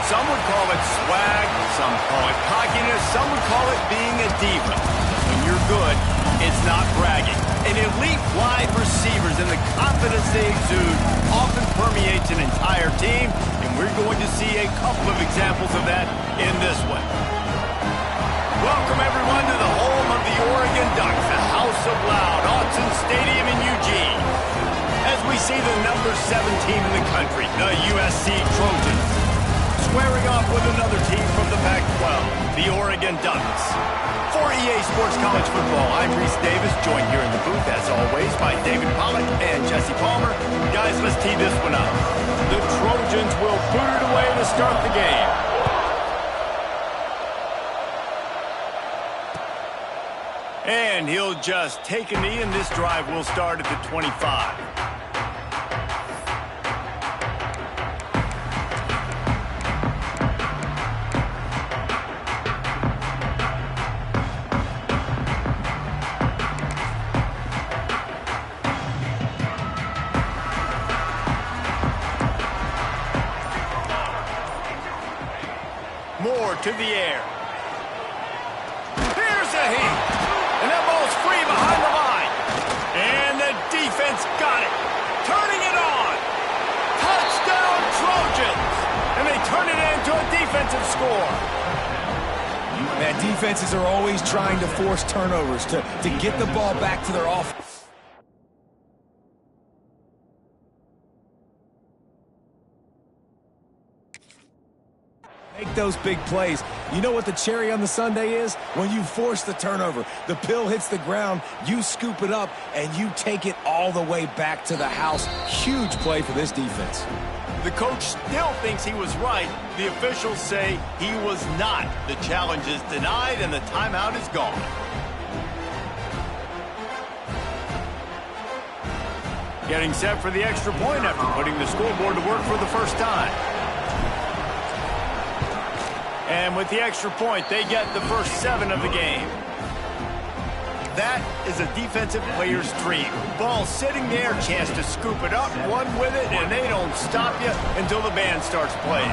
Some would call it swag, some call it cockiness, some would call it being a diva. When you're good, it's not bragging. An elite wide receivers and the confidence they exude often permeates an entire team, and we're going to see a couple of examples of that in this one. Welcome, everyone, to the home of the Oregon Ducks, the House of Loud, Autzen Stadium in Eugene. As we see the number 7 team in the country, the USC Trojans, squaring off with another team from the Pac-12, the Oregon Ducks. For EA Sports College Football, I'm Reese Davis, joined here in the booth, as always, by David Pollack and Jesse Palmer. Guys, let's tee this one up. The Trojans will boot it away to start the game. And he'll just take a knee, and this drive will start at the 25. Moore to the air. Here's a heat. And that ball's free behind the line. And the defense got it. Turning it on. Touchdown Trojans. And they turn it into a defensive score. Man, defenses are always trying to force turnovers to get the ball back to their offense. Make those big plays. You know what the cherry on the sundae is? When you force the turnover, the pill hits the ground, you scoop it up, and you take it all the way back to the house. Huge play for this defense. The coach still thinks he was right. The officials say he was not. The challenge is denied, and the timeout is gone. Getting set for the extra point after putting the scoreboard to work for the first time. And with the extra point, they get the first 7 of the game. That is a defensive player's dream. Ball sitting there, chance to scoop it up, one with it, and they don't stop you until the band starts playing.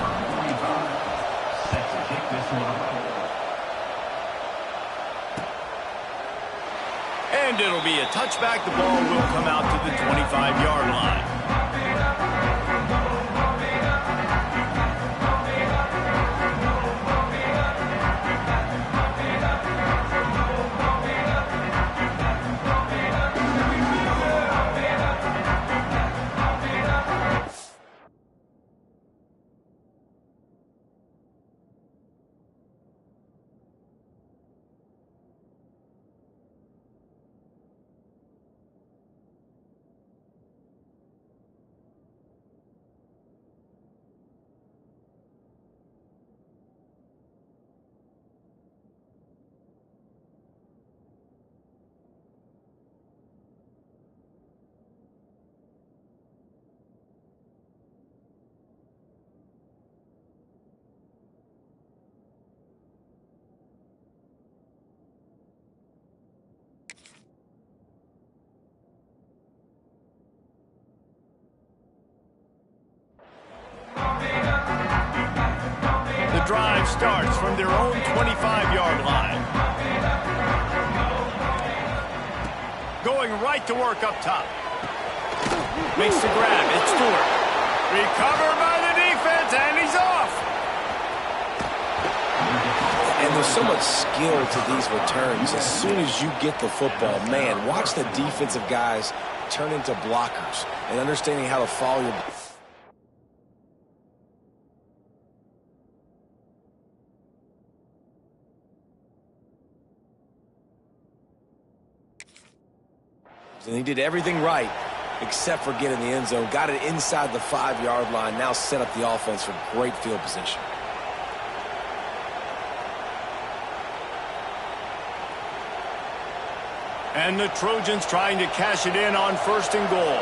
And it'll be a touchback. The ball will come out to the 25-yard line. The drive starts from their own 25-yard line. Going right to work up top. Makes the grab. It's Stewart. Recovered by the defense, and he's off. And there's so much skill to these returns. As soon as you get the football, man, watch the defensive guys turn into blockers and understanding how to follow your... And he did everything right except for getting the end zone. Got it inside the 5-yard line. Now set up the offense for great field position. And the Trojans trying to cash it in on 1st and goal.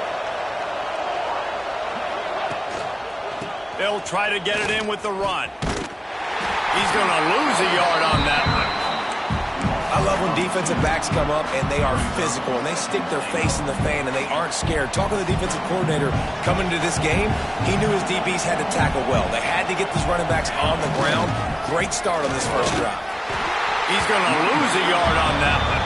They'll try to get it in with the run. He's going to lose a yard on that one. I love when defensive backs come up and they are physical and they stick their face in the fan and they aren't scared. Talking to the defensive coordinator coming into this game, he knew his DBs had to tackle well. They had to get these running backs on the ground. Great start on this first drive. He's going to lose a yard on that one.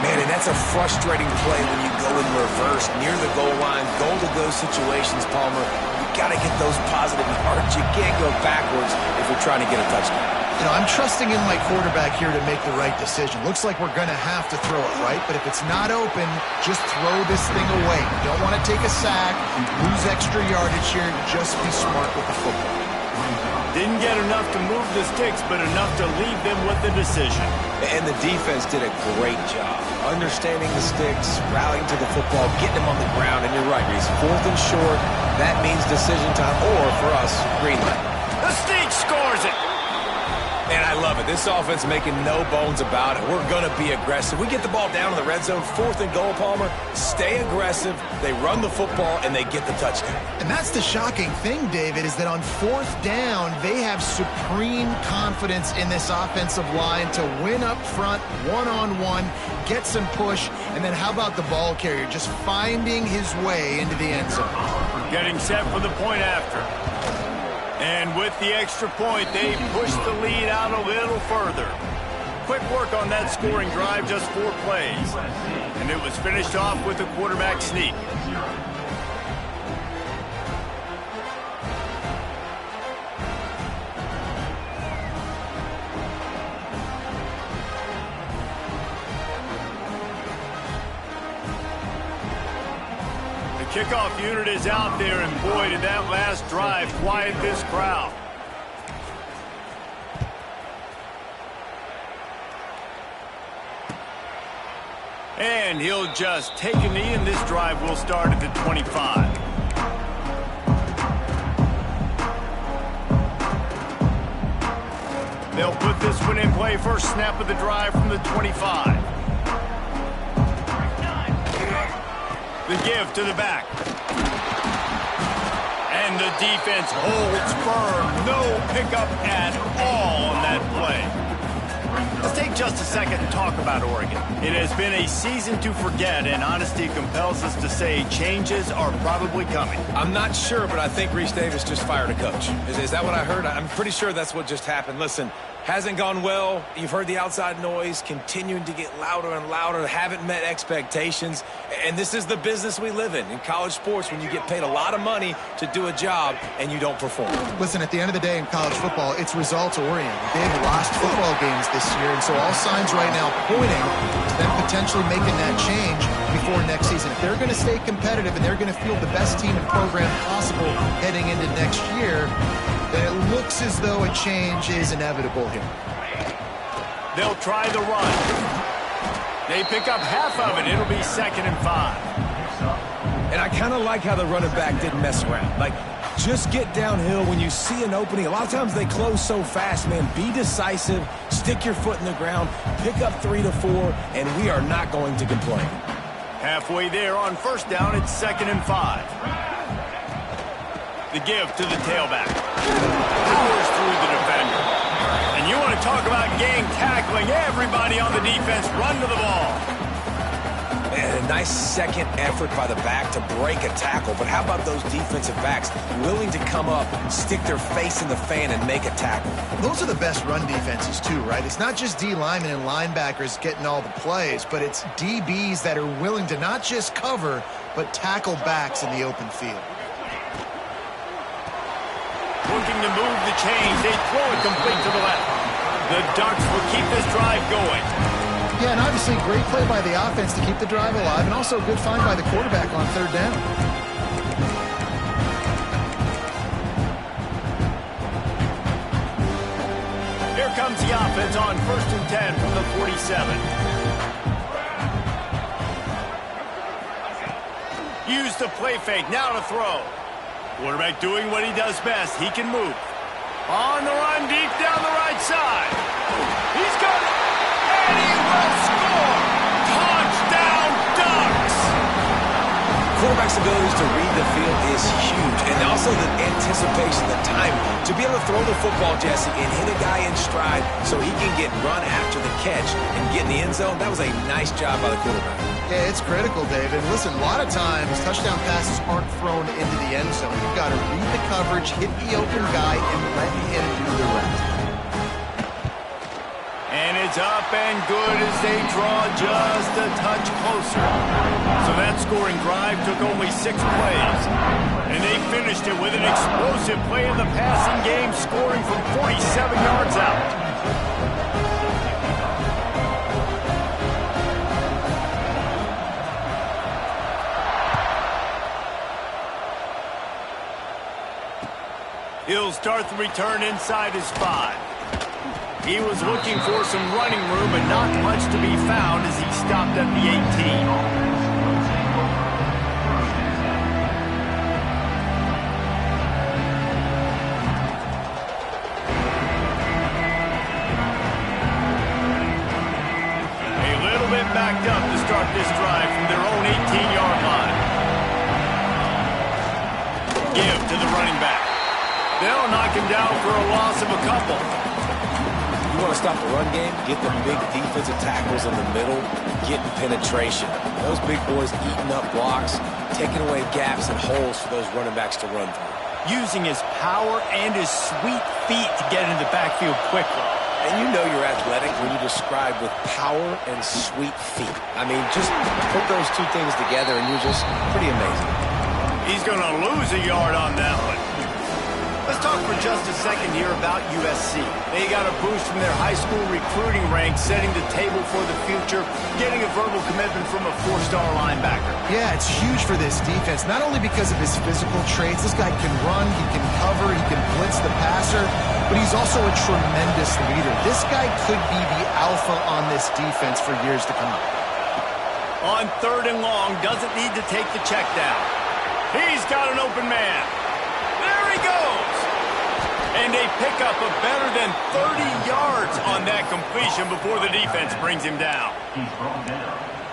Man, and that's a frustrating play when you go in reverse near the goal line, goal-to-go situations, Palmer. You got to get those positive yards. You can't go backwards if you're trying to get a touchdown. I'm trusting in my quarterback here to make the right decision. Looks like we're going to have to throw it, right? But if it's not open, just throw this thing away. You don't want to take a sack, lose extra yardage here. Just be smart with the football. Didn't get enough to move the sticks, but enough to leave them with the decision. And the defense did a great job understanding the sticks, rallying to the football, getting them on the ground. And you're right, Reese. 4th and short, that means decision time, or for us, green light. The Sneak scores it. And I love it. This offense making no bones about it. We're going to be aggressive. We get the ball down in the red zone, 4th and goal, Palmer. Stay aggressive. They run the football, and they get the touchdown. And that's the shocking thing, David, is that on 4th down, they have supreme confidence in this offensive line to win up front, one-on-one, get some push, and then how about the ball carrier just finding his way into the end zone? Getting set for the point after. And with the extra point, they push the lead out a little further. Quick work on that scoring drive, just 4 plays. And it was finished off with a quarterback sneak. Kickoff unit is out there, and boy, did that last drive quiet this crowd. And he'll just take a knee, and this drive will start at the 25. They'll put this one in play. First snap of the drive from the 25. The give to the back. And the defense holds firm. No pickup at all on that play. Let's take just a second and talk about Oregon. It has been a season to forget, and honesty compels us to say changes are probably coming. I'm not sure, but I think Reese Davis just fired a coach. Is that what I heard? I'm pretty sure that's what just happened. Listen, hasn't gone well. You've heard the outside noise continuing to get louder and louder. Haven't met expectations. And this is the business we live in college sports, when you get paid a lot of money to do a job and you don't perform. Listen, at the end of the day in college football, it's results-oriented. They've lost football games this year, and so all signs right now pointing to them potentially making that change before next season. If they're going to stay competitive and they're going to field the best team and program possible heading into next year, then it looks as though a change is inevitable here. They'll try the run. They pick up half of it. It'll be 2nd and 5. And I kind of like how the running back didn't mess around. Like, just get downhill when you see an opening. A lot of times they close so fast, man. Be decisive. Stick your foot in the ground. Pick up 3 to 4, and we are not going to complain. Halfway there on 1st down, it's 2nd and 5. The give to the tailback. Powers through the defender. And you want to talk about gang tackling. Everybody on the defense run to the ball. And a nice second effort by the back to break a tackle. But how about those defensive backs willing to come up, stick their face in the fan, and make a tackle? Those are the best run defenses too, right? It's not just D linemen and linebackers getting all the plays, but it's DBs that are willing to not just cover, but tackle backs in the open field. Looking to move the chains. They throw it complete to the left. The Ducks will keep this drive going. Yeah, and obviously great play by the offense to keep the drive alive, and also a good find by the quarterback on 3rd down. Here comes the offense on 1st and 10 from the 47. Use the play fake. Now to throw. Quarterback doing what he does best. He can move. On the run, deep down the right side. He's got it. And he will score. Touchdown, Ducks. quarterback's abilities to read the field is huge, and also the anticipation, the timing. To be able to throw the football, Jesse, and hit a guy in stride so he can get run after the catch and get in the end zone, that was a nice job by the quarterback. Yeah, it's critical, David. Listen, a lot of times touchdown passes aren't thrown into the end zone. You've got to read the coverage, hit the open guy, and let him do the rest. And it's up and good as they draw just a touch closer. So that scoring drive took only 6 plays. And they finished it with an explosive play in the passing game, scoring from 47 yards out. He'll start the return inside his 5. He was looking for some running room, but not much to be found as he stopped at the 18. A little bit backed up to start this drive from their own 18-yard line. Give to the running back. They'll knock him down for a loss of a couple. You want to stop the run game, get the big defensive tackles in the middle, getting penetration. Those big boys eating up blocks, taking away gaps and holes for those running backs to run through. Using his power and his sweet feet to get into the backfield quickly. And you know you're athletic when you describe with power and sweet feet. I mean, just put those two things together and you're just pretty amazing. He's going to lose a yard on that one. Let's talk for just a second here about USC. They got a boost from their high school recruiting ranks, setting the table for the future, getting a verbal commitment from a 4-star linebacker. Yeah, it's huge for this defense, not only because of his physical traits. This guy can run, he can cover, he can blitz the passer, but he's also a tremendous leader. This guy could be the alpha on this defense for years to come. On 3rd and long, doesn't need to take the check down. He's got an open man. There he goes. And they pick up a better than 30 yards on that completion before the defense brings him down.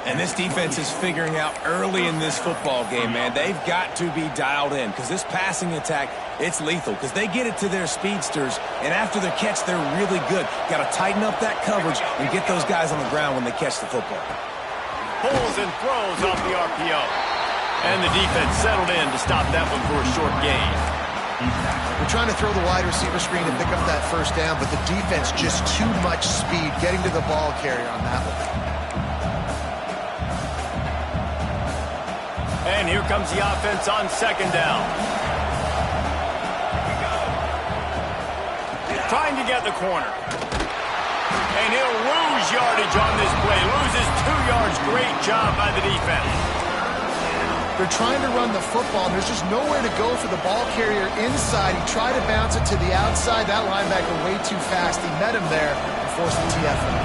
And this defense is figuring out early in this football game, man. They've got to be dialed in because this passing attack, it's lethal because they get it to their speedsters, and after the catch, they're really good. Got to tighten up that coverage and get those guys on the ground when they catch the football. Pulls and throws off the RPO. And the defense settled in to stop that one for a short gain. We're trying to throw the wide receiver screen to pick up that first down, but the defense just too much speed getting to the ball carrier on that one. And here comes the offense on 2nd down. Trying to get the corner. And he'll lose yardage on this play. Loses 2 yards. Great job by the defense. They're trying to run the football, and there's just nowhere to go for the ball carrier inside. He tried to bounce it to the outside. That linebacker way too fast. He met him there and forced the TFL.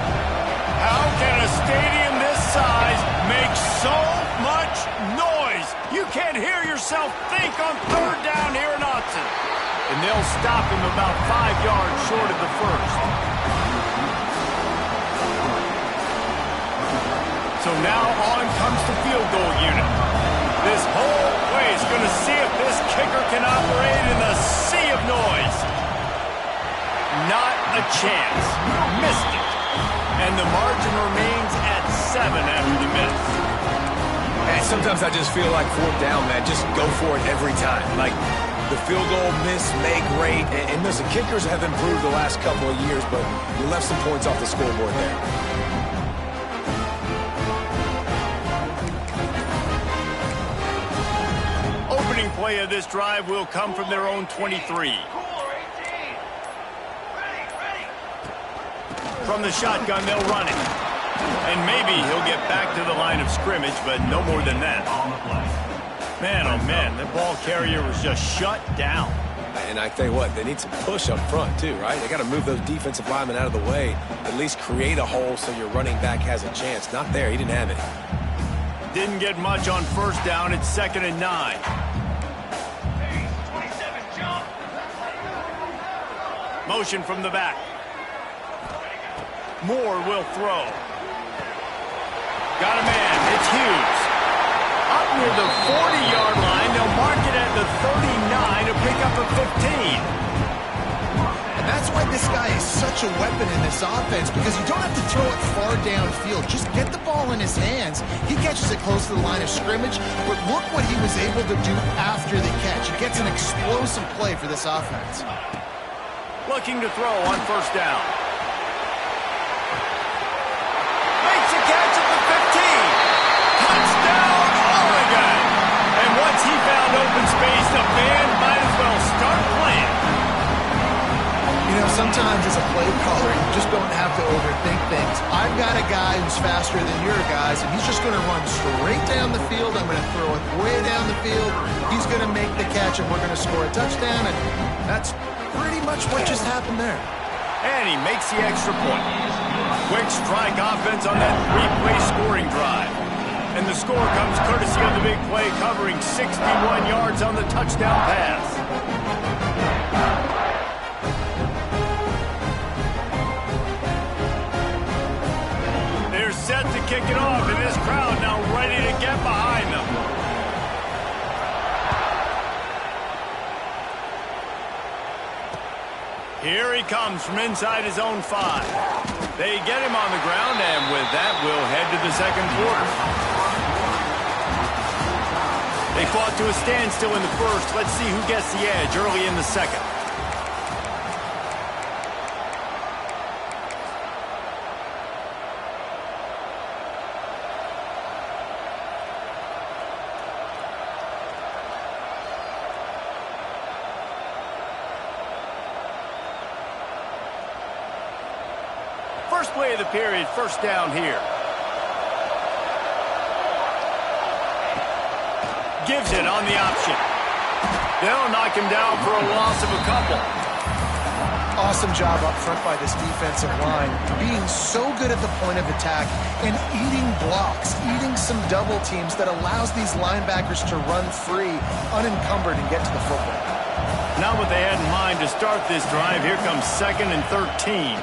How can a stadium this size make so much noise? You can't hear yourself think on 3rd down here in Austin. And they'll stop him about 5 yards short of the first. So now on comes the field goal unit. This whole play is going to see if this kicker can operate in the sea of noise. Not a chance. Missed it. And the margin remains at 7 after the miss. And sometimes I just feel like 4th down, man. Just go for it every time. Like the field goal miss, make rate. And listen, kickers have improved the last couple of years, but you left some points off the scoreboard there. Play of this drive will come from their own 23. From the shotgun, they'll run it. And maybe he'll get back to the line of scrimmage, but no more than that. Man, oh man, the ball carrier was just shut down. And I tell you what, they need some push up front too, right? They got to move those defensive linemen out of the way, at least create a hole so your running back has a chance. Not there, he didn't have it. Didn't get much on 1st down, it's 2nd and 9. Motion from the back. Moore will throw. Got a man. It's Hughes. Up near the 40-yard line. They'll mark it at the 39 to pick up a 15. That's why this guy is such a weapon in this offense, because you don't have to throw it far downfield. Just get the ball in his hands. He catches it close to the line of scrimmage, but look what he was able to do after the catch. He gets an explosive play for this offense. Looking to throw on first down. Makes a catch at the 15. Touchdown, Oregon. And once he found open space, the band might as well start playing. You know, sometimes as a play caller, you just don't have to overthink things. I've got a guy who's faster than your guys, and he's just going to run straight down the field. I'm going to throw it way down the field. He's going to make the catch, and we're going to score a touchdown. And that's pretty much what just happened there. And he makes the extra point. Quick strike offense on that three-play scoring drive. And the score comes courtesy of the big play, covering 61 yards on the touchdown pass. Set to kick it off, and this crowd now ready to get behind them. Here he comes from inside his own 5. They get him on the ground, and with that, we'll head to the second quarter. They fought to a standstill in the first. Let's see who gets the edge early in the second. First play of the period, first down here. Gives it on the option. They'll knock him down for a loss of a couple. Awesome job up front by this defensive line, being so good at the point of attack and eating blocks, eating some double teams that allows these linebackers to run free, unencumbered, and get to the football. Not what they had in mind to start this drive. Here comes 2nd and 13.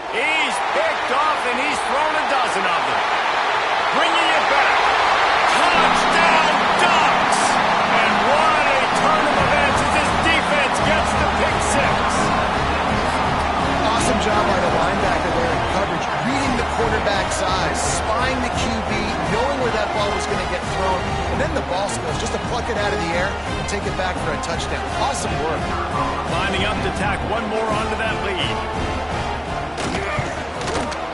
He's picked off, and he's thrown a dozen of them. Bringing it back. Touchdown, Ducks! And what a turn of events as this defense gets the pick 6. Awesome job by the linebacker there in coverage, reading the quarterback's eyes, spying the QB, knowing where that ball was going to get thrown, and then the ball skills, just to pluck it out of the air and take it back for a touchdown. Awesome work. Lining up to tack one more onto that lead.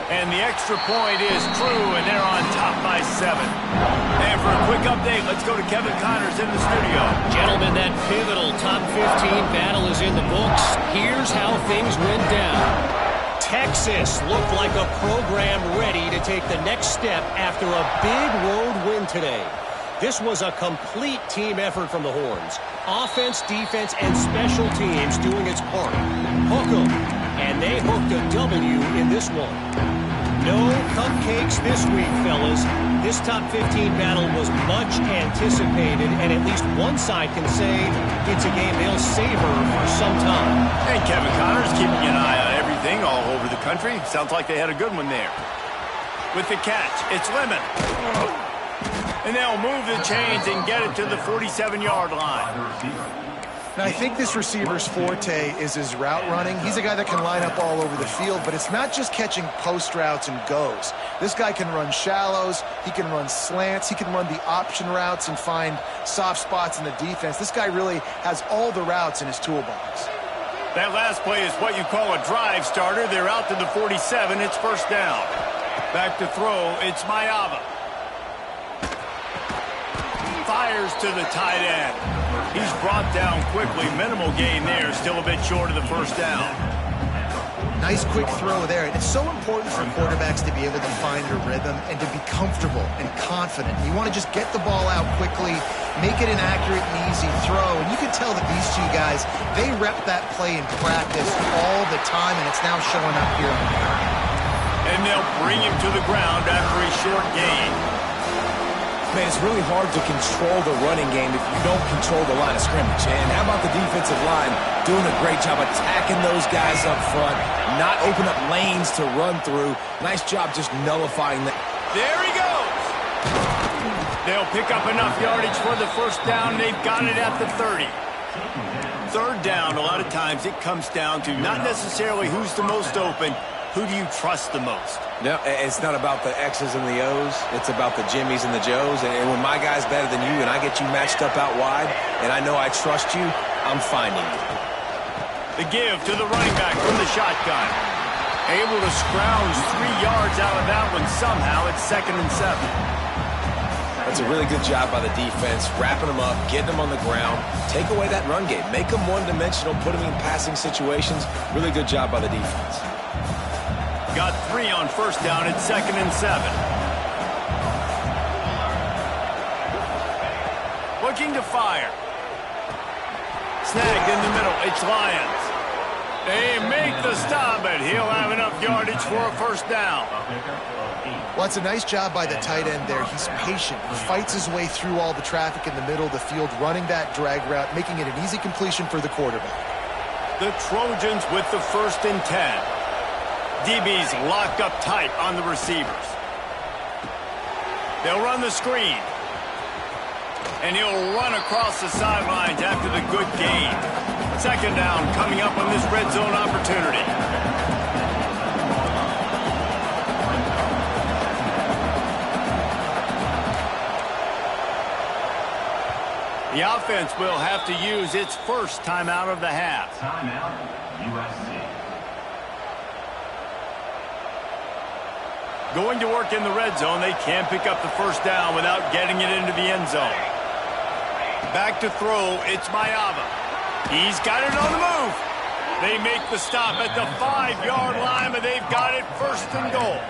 And the extra point is true, and they're on top by 7. And for a quick update, let's go to Kevin Connors in the studio. Gentlemen, that pivotal top 15 battle is in the books. Here's how things went down. Texas looked like a program ready to take the next step after a big road win today. This was a complete team effort from the Horns. Offense, defense, and special teams doing its part. Hook 'em. And they hooked a W in this one. No cupcakes this week, fellas. This top 15 battle was much anticipated, and at least one side can say it's a game they'll savor for some time. And Kevin Connors keeping an eye on everything all over the country. Sounds like they had a good one there. With the catch, it's Lemon. And they'll move the chains and get it to the 47-yard line. Now, I think this receiver's forte is his route running. He's a guy that can line up all over the field, but it's not just catching post routes and goes. This guy can run shallows, he can run slants, he can run the option routes and find soft spots in the defense. This guy really has all the routes in his toolbox. That last play is what you call a drive starter. They're out to the 47. It's first down. Back to throw. It's Mayava. Fires to the tight end. He's brought down quickly. Minimal gain there. Still a bit short of the first down. Nice quick throw there. And it's so important for quarterbacks to be able to find a rhythm and to be comfortable and confident. You want to just get the ball out quickly, make it an accurate and easy throw. And you can tell that these two guys, they rep that play in practice all the time, and it's now showing up here on the field. And they'll bring him to the ground after a short gain. Man, it's really hard to control the running game if you don't control the line of scrimmage. And how about the defensive line doing a great job attacking those guys up front, not open up lanes to run through. Nice job just nullifying that. There he goes. They'll pick up enough yardage for the first down. They've got it at the 30. Third down, a lot of times it comes down to not necessarily who's the most open, who do you trust the most? No, it's not about the X's and the O's. It's about the Jimmies and the Joes. And when my guy's better than you and I get you matched up out wide and I know I trust you, I'm finding you. The give to the running back from the shotgun. Able to scrounge 3 yards out of that one somehow. It's 2nd and 7. That's a really good job by the defense, wrapping them up, getting them on the ground. Take away that run game. Make them one-dimensional, put them in passing situations. Really good job by the defense. Got 3 on first down. It's 2nd and 7. Looking to fire. Snagged in the middle. It's Lions. They make the stop, but he'll have enough yardage for a first down. Well, it's a nice job by the tight end there. He's patient. He fights his way through all the traffic in the middle of the field, running that drag route, making it an easy completion for the quarterback. The Trojans with the 1st and 10. DB's locked up tight on the receivers. They'll run the screen. And he'll run across the sidelines after the good gain. 2nd down coming up on this red zone opportunity. The offense will have to use its first timeout of the half. Timeout, USC. Going to work in the red zone, they can't pick up the first down without getting it into the end zone. Back to throw, it's Mayava. He's got it on the move. They make the stop at the 5-yard line, but they've got it 1st and goal.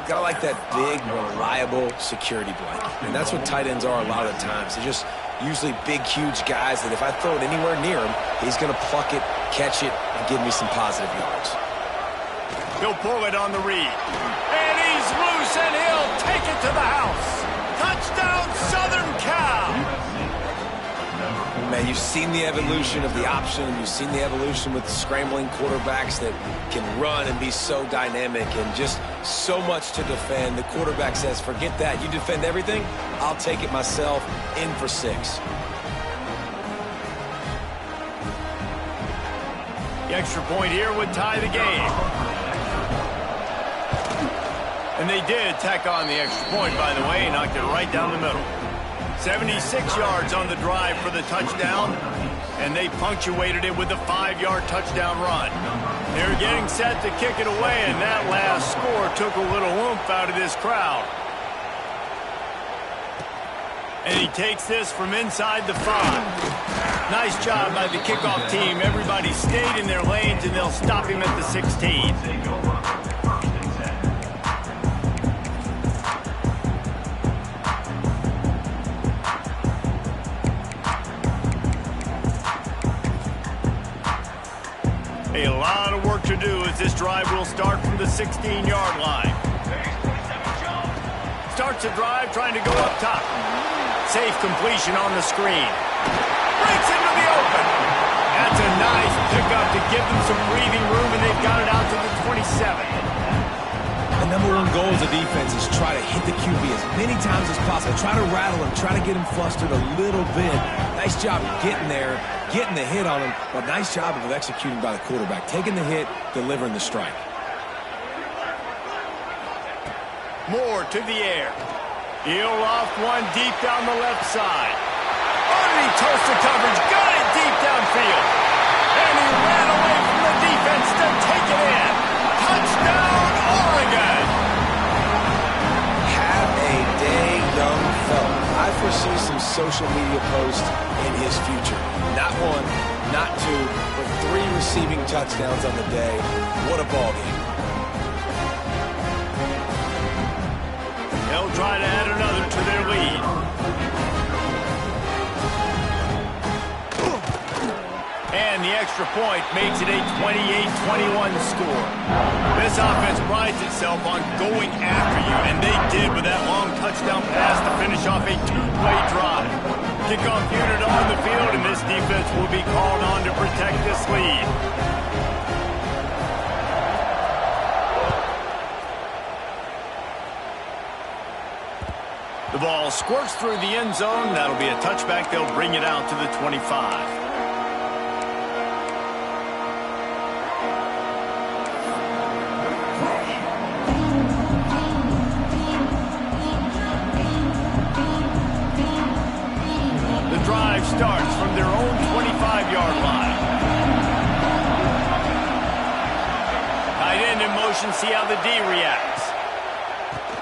Gotta like that big, reliable security blanket. And that's what tight ends are a lot of the times. They're just usually big, huge guys that if I throw it anywhere near him, he's gonna pluck it, catch it, and give me some positive yards. He'll pull it on the read. And he's loose, and he'll take it to the house. Touchdown, Southern Cal! Man, you've seen the evolution of the option, and you've seen the evolution with the scrambling quarterbacks that can run and be so dynamic and just so much to defend. The quarterback says, forget that. You defend everything, I'll take it myself. In for 6. The extra point here would tie the game. And they did tack on the extra point, by the way, knocked it right down the middle. 76 yards on the drive for the touchdown, and they punctuated it with a 5-yard touchdown run. They're getting set to kick it away, and that last score took a little oomph out of this crowd. And he takes this from inside the 5. Nice job by the kickoff team. Everybody stayed in their lanes, and they'll stop him at the 16. A lot of work to do as this drive will start from the 16-yard line. Starts the drive trying to go up top. Safe completion on the screen. Breaks into the open. That's a nice pickup to give them some breathing room, and they've got it out to the 27. The number one goal as a defense is try to hit the QB as many times as possible. Try to rattle him. Try to get him flustered a little bit. Nice job getting there, getting the hit on him, but nice job of executing by the quarterback. Taking the hit, delivering the strike. Moore to the air. He'll off one deep down the left side. Underneath toasted coverage. Got it deep downfield. And he ran away from the defense to take it in. Touchdown, Oregon! Have a day, young fella. I foresee some social media posts in his future. Not 1, not 2, but 3 receiving touchdowns on the day. What a ball game. They'll try to add another to their lead. And the extra point makes it a 28-21 score. This offense prides itself on going after you, and they did with that long touchdown pass to finish off a 2-play drive. Kickoff unit on the field, and this defense will be called on to protect this lead. The ball squirts through the end zone. That'll be a touchback. They'll bring it out to the 25. Drive starts from their own 25-yard line. Tight end in motion, see how the D reacts.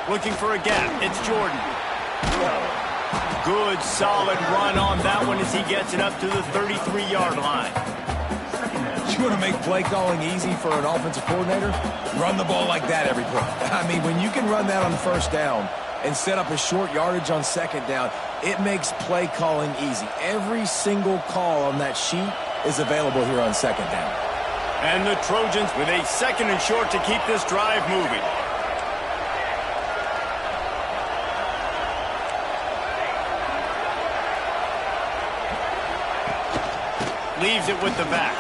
Looking for a gap, it's Jordan. Good, solid run on that one as he gets it up to the 33-yard line. You want to make play calling easy for an offensive coordinator? Run the ball like that every play. I mean, when you can run that on first down and set up a short yardage on second down, it makes play calling easy. Every single call on that sheet is available here on second down. And the Trojans with a second and short to keep this drive moving. Leaves it with the back.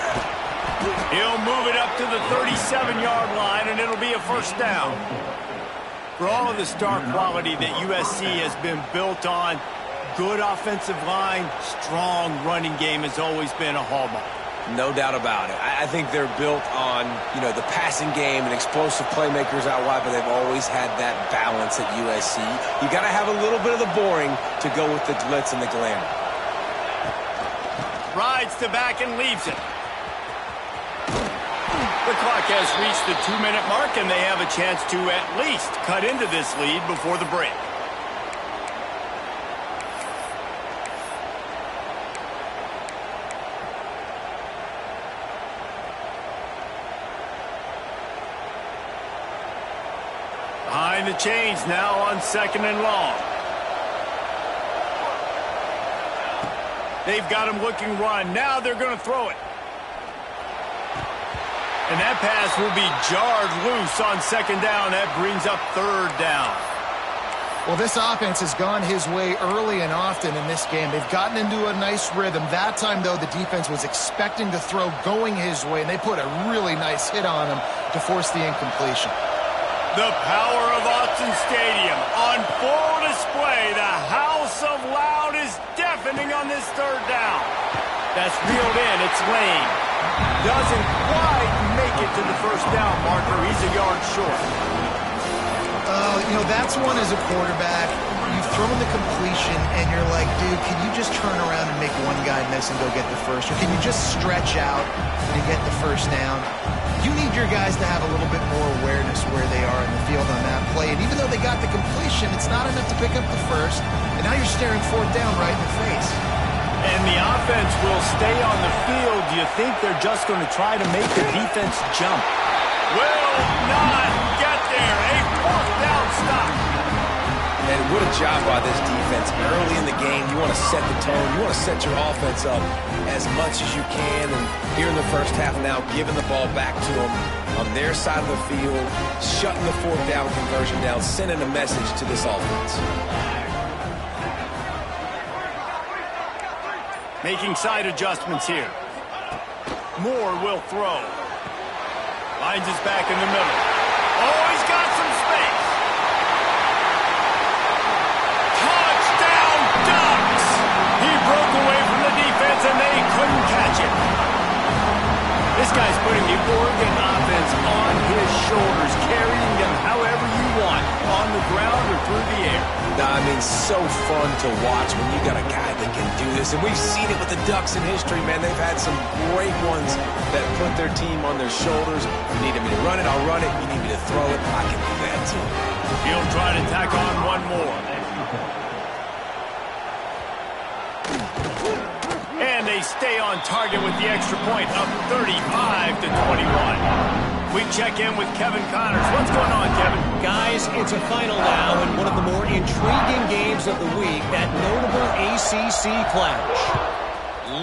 He'll move it up to the 37-yard line, and it'll be a first down. For all of the star quality that USC has been built on, good offensive line, strong running game has always been a hallmark. No doubt about it. I think they're built on, the passing game and explosive playmakers out wide, but they've always had that balance at USC. You got to have a little bit of the boring to go with the glitz and the glamour. Rides to back and leaves it. The clock has reached the 2-minute mark, and they have a chance to at least cut into this lead before the break. Behind the chains now on second and long. They've got him looking run. Now they're going to throw it. And that pass will be jarred loose on second down. That brings up third down. Well, this offense has gone his way early and often in this game. They've gotten into a nice rhythm. That time, though, the defense was expecting to throw going his way, and they put a really nice hit on him to force the incompletion. The power of Autzen Stadium on full display. The house of loud is deafening on this third down. That's reeled in. It's Lane. Doesn't quite make it to the first down marker. He's a yard short. That's one as a quarterback. You've thrown the completion, and you're like, dude, can you just turn around and make one guy miss and go get the first? Or can you just stretch out and get the first down? You need your guys to have a little bit more awareness where they are in the field on that play. And even though they got the completion, it's not enough to pick up the first. And now you're staring fourth down right in the face. And the offense will stay on the field. Do you think they're just going to try to make the defense jump? Will not get there. A fourth down stop. And what a job by this defense. Early in the game, you want to set the tone. You want to set your offense up as much as you can. And here in the first half now, giving the ball back to them on their side of the field, shutting the fourth down conversion down, sending a message to this offense. Making side adjustments here. Moore will throw. Finds his back in the middle. Oh, he's got some space. Touchdown Ducks! He broke away from the defense and they couldn't catch it. This guy's putting the Oregon offense on his shoulders, carrying them however you want, on the ground or through the air. I mean, so fun to watch when you got a guy that can do this. And we've seen it with the Ducks in history, man. They've had some great ones that put their team on their shoulders. You need me to run it, I'll run it. You need me to throw it, I can do that too. He'll try to tack on one more. And they stay on target with the extra point, up 35 to 21. We check in with Kevin Connors. What's going on, Kevin? Guys, it's a final now in one of the more intriguing games of the week, that notable ACC clash.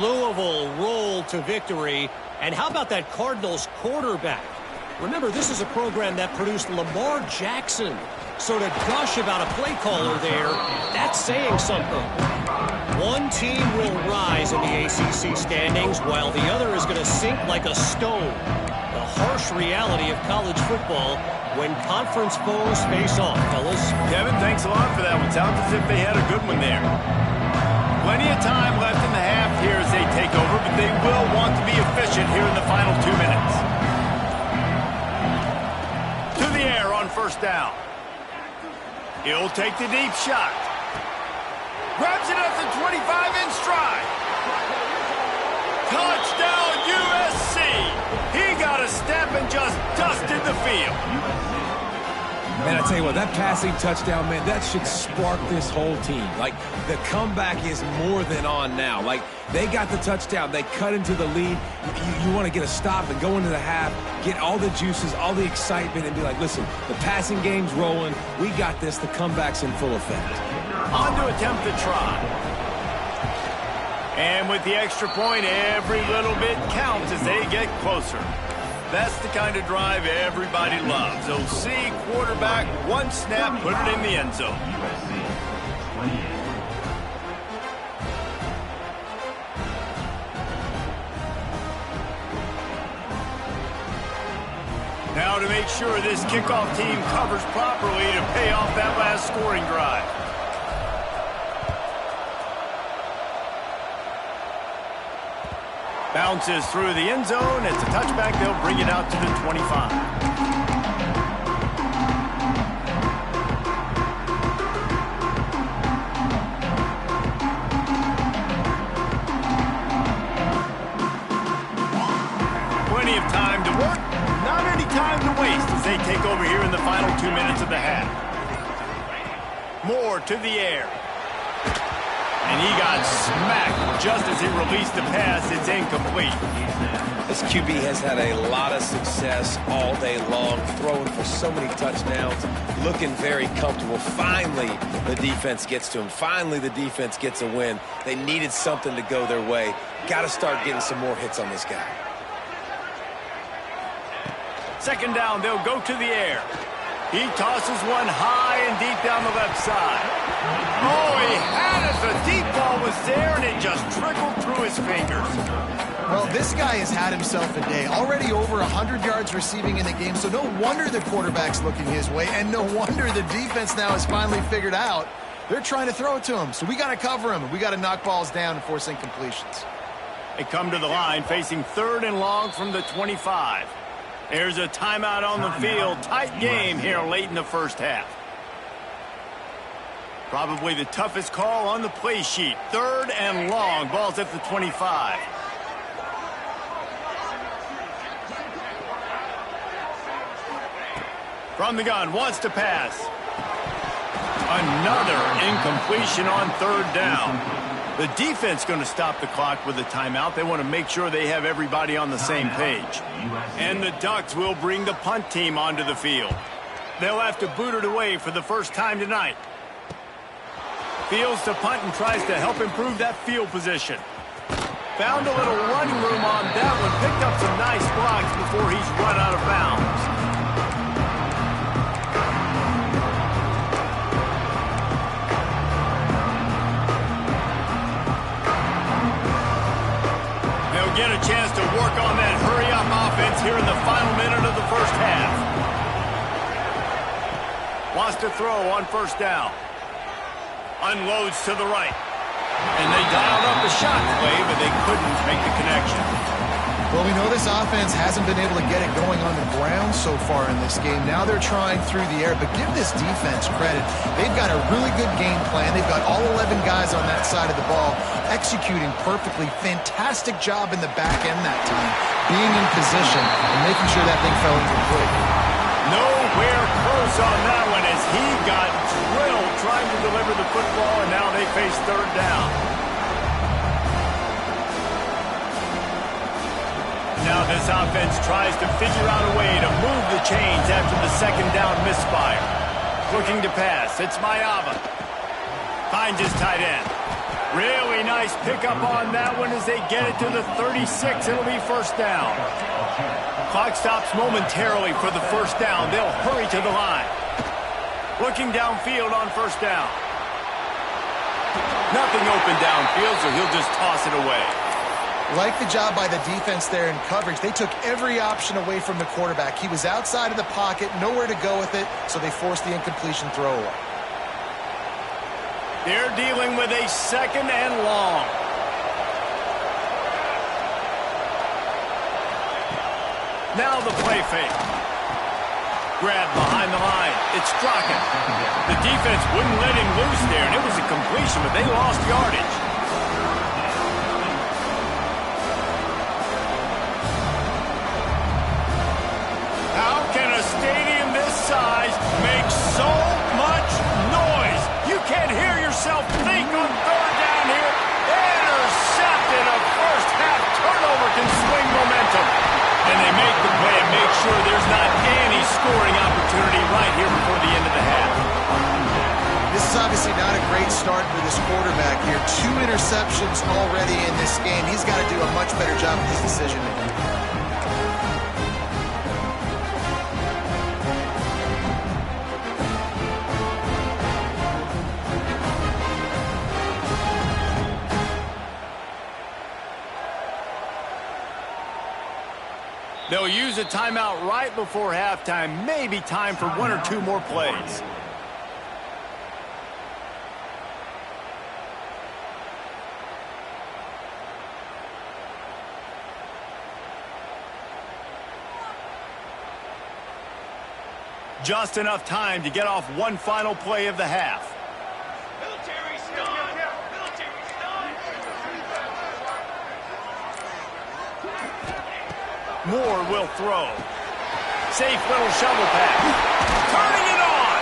Louisville rolled to victory. And how about that Cardinals quarterback? Remember, this is a program that produced Lamar Jackson. So to gush about a play caller there, that's saying something. One team will rise in the ACC standings while the other is going to sink like a stone. The harsh reality of college football when conference foes face off, fellas. Kevin, thanks a lot for that one. Sounds as if they had a good one there. Plenty of time left in the half here as they take over, but they will want to be efficient here in the final 2 minutes. To the air on first down. He'll take the deep shot. Grabs it at the 25 in stride. Touchdown USC. He got a step and just dusted the field. Man, I tell you what, that passing touchdown, man, that should spark this whole team. Like, the comeback is more than on now. Like, they got the touchdown. They cut into the lead. You want to get a stop and go into the half, get all the juices, all the excitement, and be like, listen, the passing game's rolling. We got this. The comeback's in full effect. On to attempt the try. And with the extra point, every little bit counts as they get closer. That's the kind of drive everybody loves. OC, quarterback, one snap, put it in the end zone. USC 28. Now to make sure this kickoff team covers properly to pay off that last scoring drive. Bounces through the end zone. It's a touchback. They'll bring it out to the 25. Plenty of time to work. Not any time to waste as they take over here in the final 2 minutes of the half. Moore to the air. And he got smacked just as he released the pass. It's incomplete. This QB has had a lot of success all day long, throwing for so many touchdowns, looking very comfortable. Finally, the defense gets to him. Finally, the defense gets a win. They needed something to go their way. Got to start getting some more hits on this guy. Second down, they'll go to the air. He tosses one high and deep down the left side. Oh, he had it. The deep ball was there, and it just trickled through his fingers. Well, this guy has had himself a day. Already over 100 yards receiving in the game, so no wonder the quarterback's looking his way, and no wonder the defense now has finally figured out they're trying to throw it to him. So we got to cover him, and we got to knock balls down and force incompletions. They come to the line facing 3rd and long from the 25. There's a timeout on the field. Tight game here late in the first half. Probably the toughest call on the play sheet. 3rd and long. Ball's at the 25. From the gun, wants to pass. Another incompletion on 3rd down. The defense going to stop the clock with a timeout. They want to make sure they have everybody on the same page. And the Ducks will bring the punt team onto the field. They'll have to boot it away for the first time tonight. Fields to punt and tries to help improve that field position. Found a little running room on that one. Picked up some nice blocks before he's run out of bounds. Get a chance to work on that hurry-up offense here in the final minute of the first half. Wants to throw on first down. Unloads to the right. And they dialed up the shot play, but they couldn't make the connection. Well, we know this offense hasn't been able to get it going on the ground so far in this game. Now they're trying through the air, but give this defense credit. They've got a really good game plan. They've got all 11 guys on that side of the ball executing perfectly. Fantastic job in the back end that time, being in position and making sure that thing fell incomplete. Nowhere close on that one as he got drilled trying to deliver the football, and now they face 3rd down. Now this offense tries to figure out a way to move the chains after the 2nd down misfire. Looking to pass. It's Mayava. Finds his tight end. Really nice pickup on that one as they get it to the 36. It'll be first down. Clock stops momentarily for the first down. They'll hurry to the line. Looking downfield on first down. Nothing open downfield, so he'll just toss it away. Like the job by the defense there in coverage. They took every option away from the quarterback. He was outside of the pocket, nowhere to go with it, so they forced the incompletion throw away. They're dealing with a 2nd and long. Now the play fake. Grab behind the line. It's Strachan. The defense wouldn't let him loose there, and it was a completion, but they lost yardage. How can a stadium this size make so much noise? You can't hear yourself think on 3rd down here. Intercepted. A first half turnover can swing momentum. And they make the play and make sure there's not any scoring opportunity right here before the end of the half. This is obviously not a great start for this quarterback here. 2 interceptions already in this game. He's got to do a much better job with his decision making. They'll use a timeout right before halftime. Maybe time for 1 or 2 more plays. Just enough time to get off one final play of the half. Moore will throw. Safe little shovel pass. Turning it on.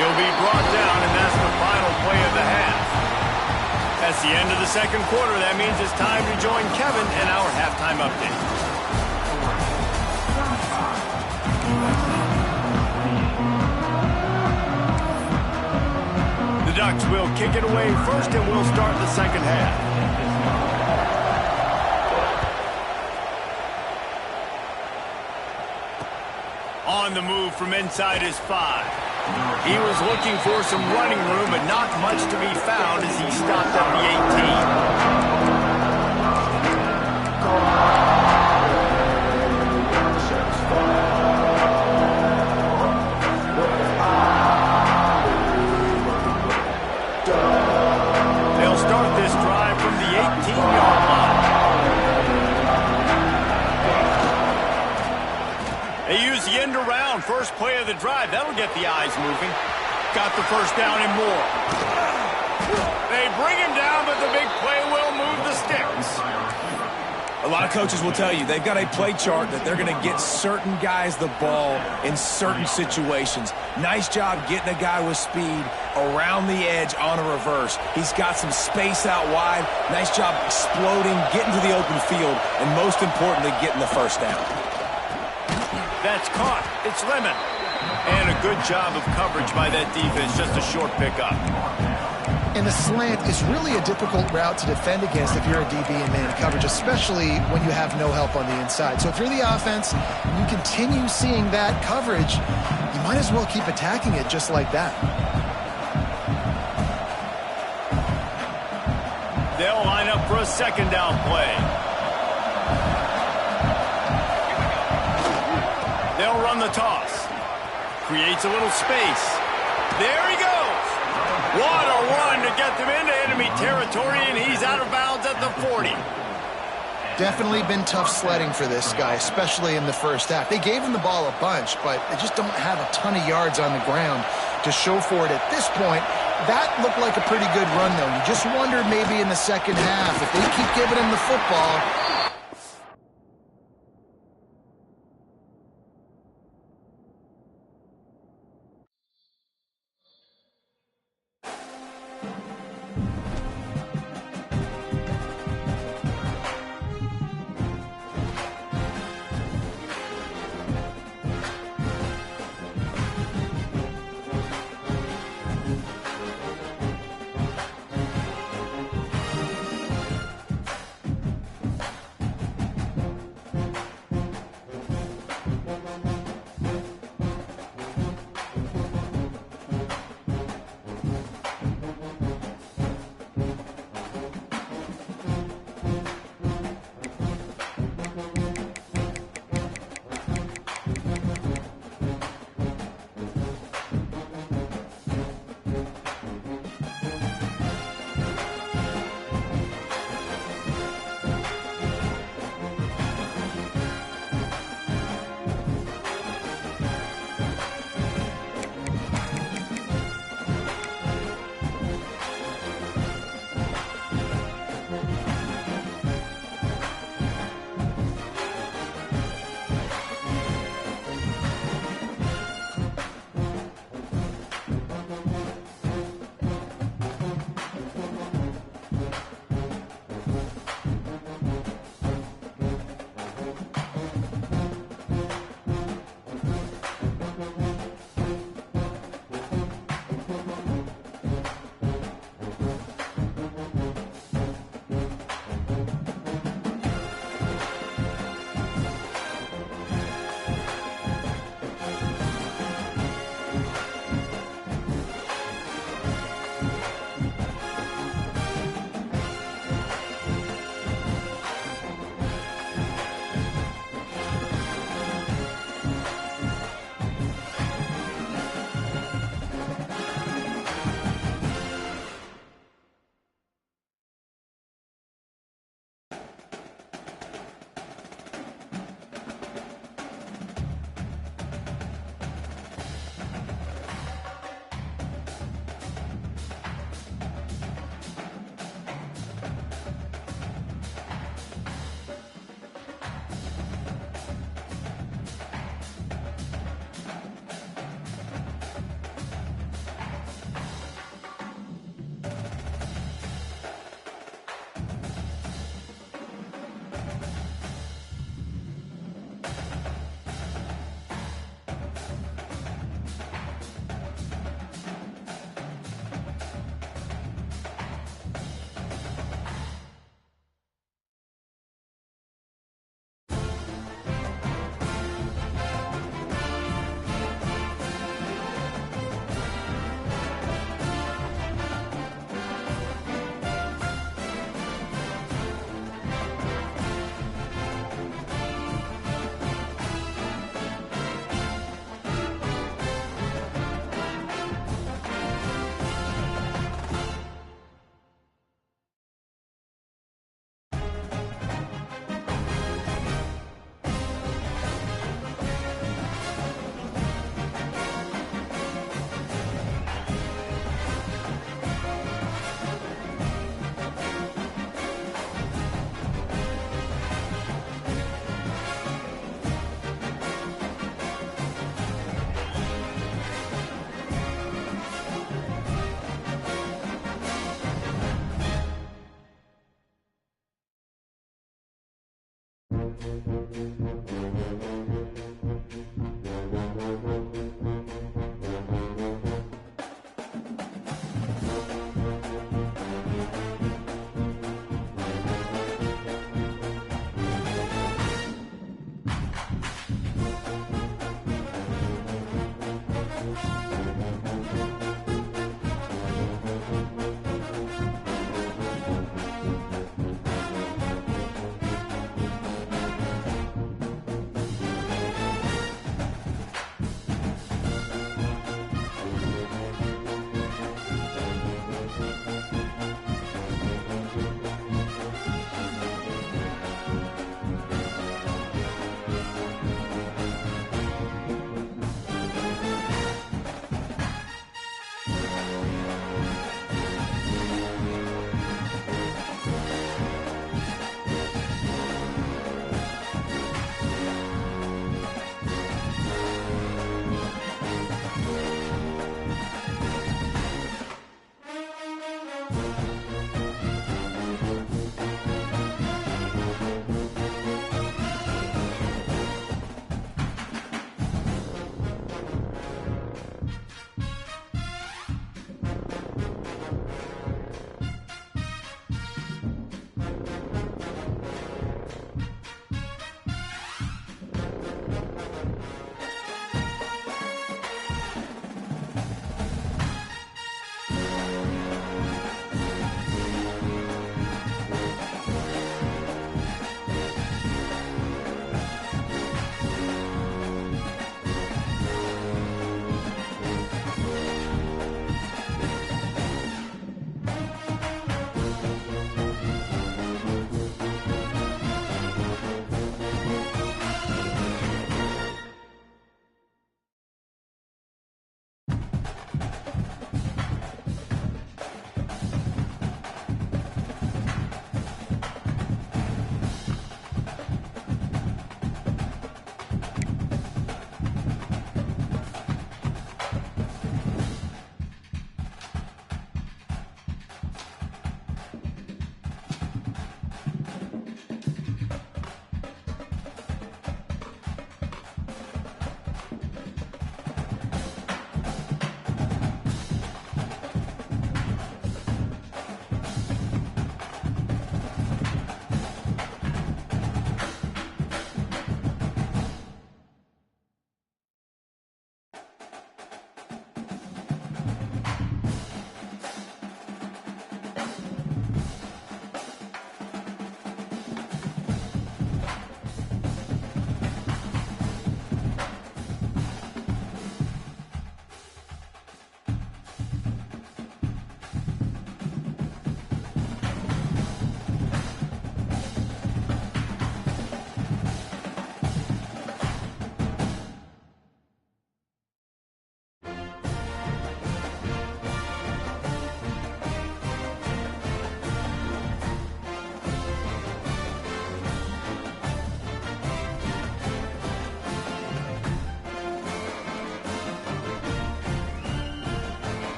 He'll be brought down, and that's the final play of the half. That's the end of the 2nd quarter. That means it's time to join Kevin in our halftime update. The Ducks will kick it away first, and we'll start the 2nd half. On the move from inside his 5. He was looking for some running room, but not much to be found as he stopped at the 18. They'll start this drive from the 18-yard line. They use the end around first play of the drive. That'll get the eyes moving. Got the first down and more. They bring him down, but the big play will move the sticks. A lot of coaches will tell you they've got a play chart that they're going to get certain guys the ball in certain situations. Nice job getting a guy with speed around the edge on a reverse. He's got some space out wide. Nice job exploding, getting to the open field, and most importantly, getting the first down. That's caught. It's Lemon. And a good job of coverage by that defense. Just a short pickup. And the slant is really a difficult route to defend against if you're a DB in man coverage, especially when you have no help on the inside. So if you're the offense and you continue seeing that coverage, you might as well keep attacking it just like that. They'll line up for a 2nd down play. They'll run the toss. Creates a little space. There he goes. What a run to get them into enemy territory, and he's out of bounds at the 40. Definitely been tough sledding for this guy, especially in the first half. They gave him the ball a bunch, but they just don't have a ton of yards on the ground to show for it at this point. That looked like a pretty good run, though. You just wondered maybe in the second half, if they keep giving him the football,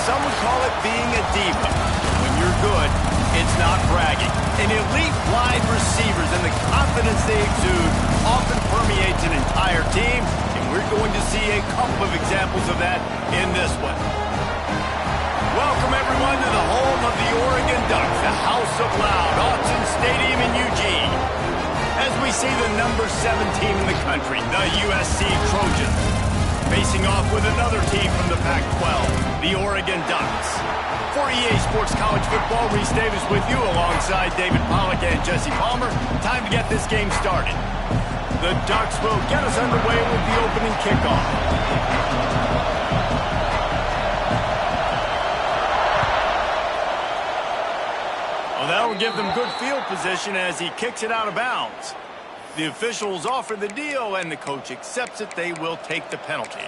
some would call it being a diva. When you're good, it's not bragging. And elite wide receivers and the confidence they exude often permeates an entire team, and we're going to see a couple of examples of that in this one. Welcome, everyone, to the home of the Oregon Ducks, the House of Loud, Autzen Stadium in Eugene. As we see the number 7 team in the country, the USC Trojans, facing off with another team from the Pac-12, the Oregon Ducks. For EA Sports College Football, Reese Davis with you alongside David Pollack and Jesse Palmer. Time to get this game started. The Ducks will get us underway with the opening kickoff. Well, that will give them good field position as he kicks it out of bounds. The officials offer the deal, and the coach accepts it. They will take the penalty.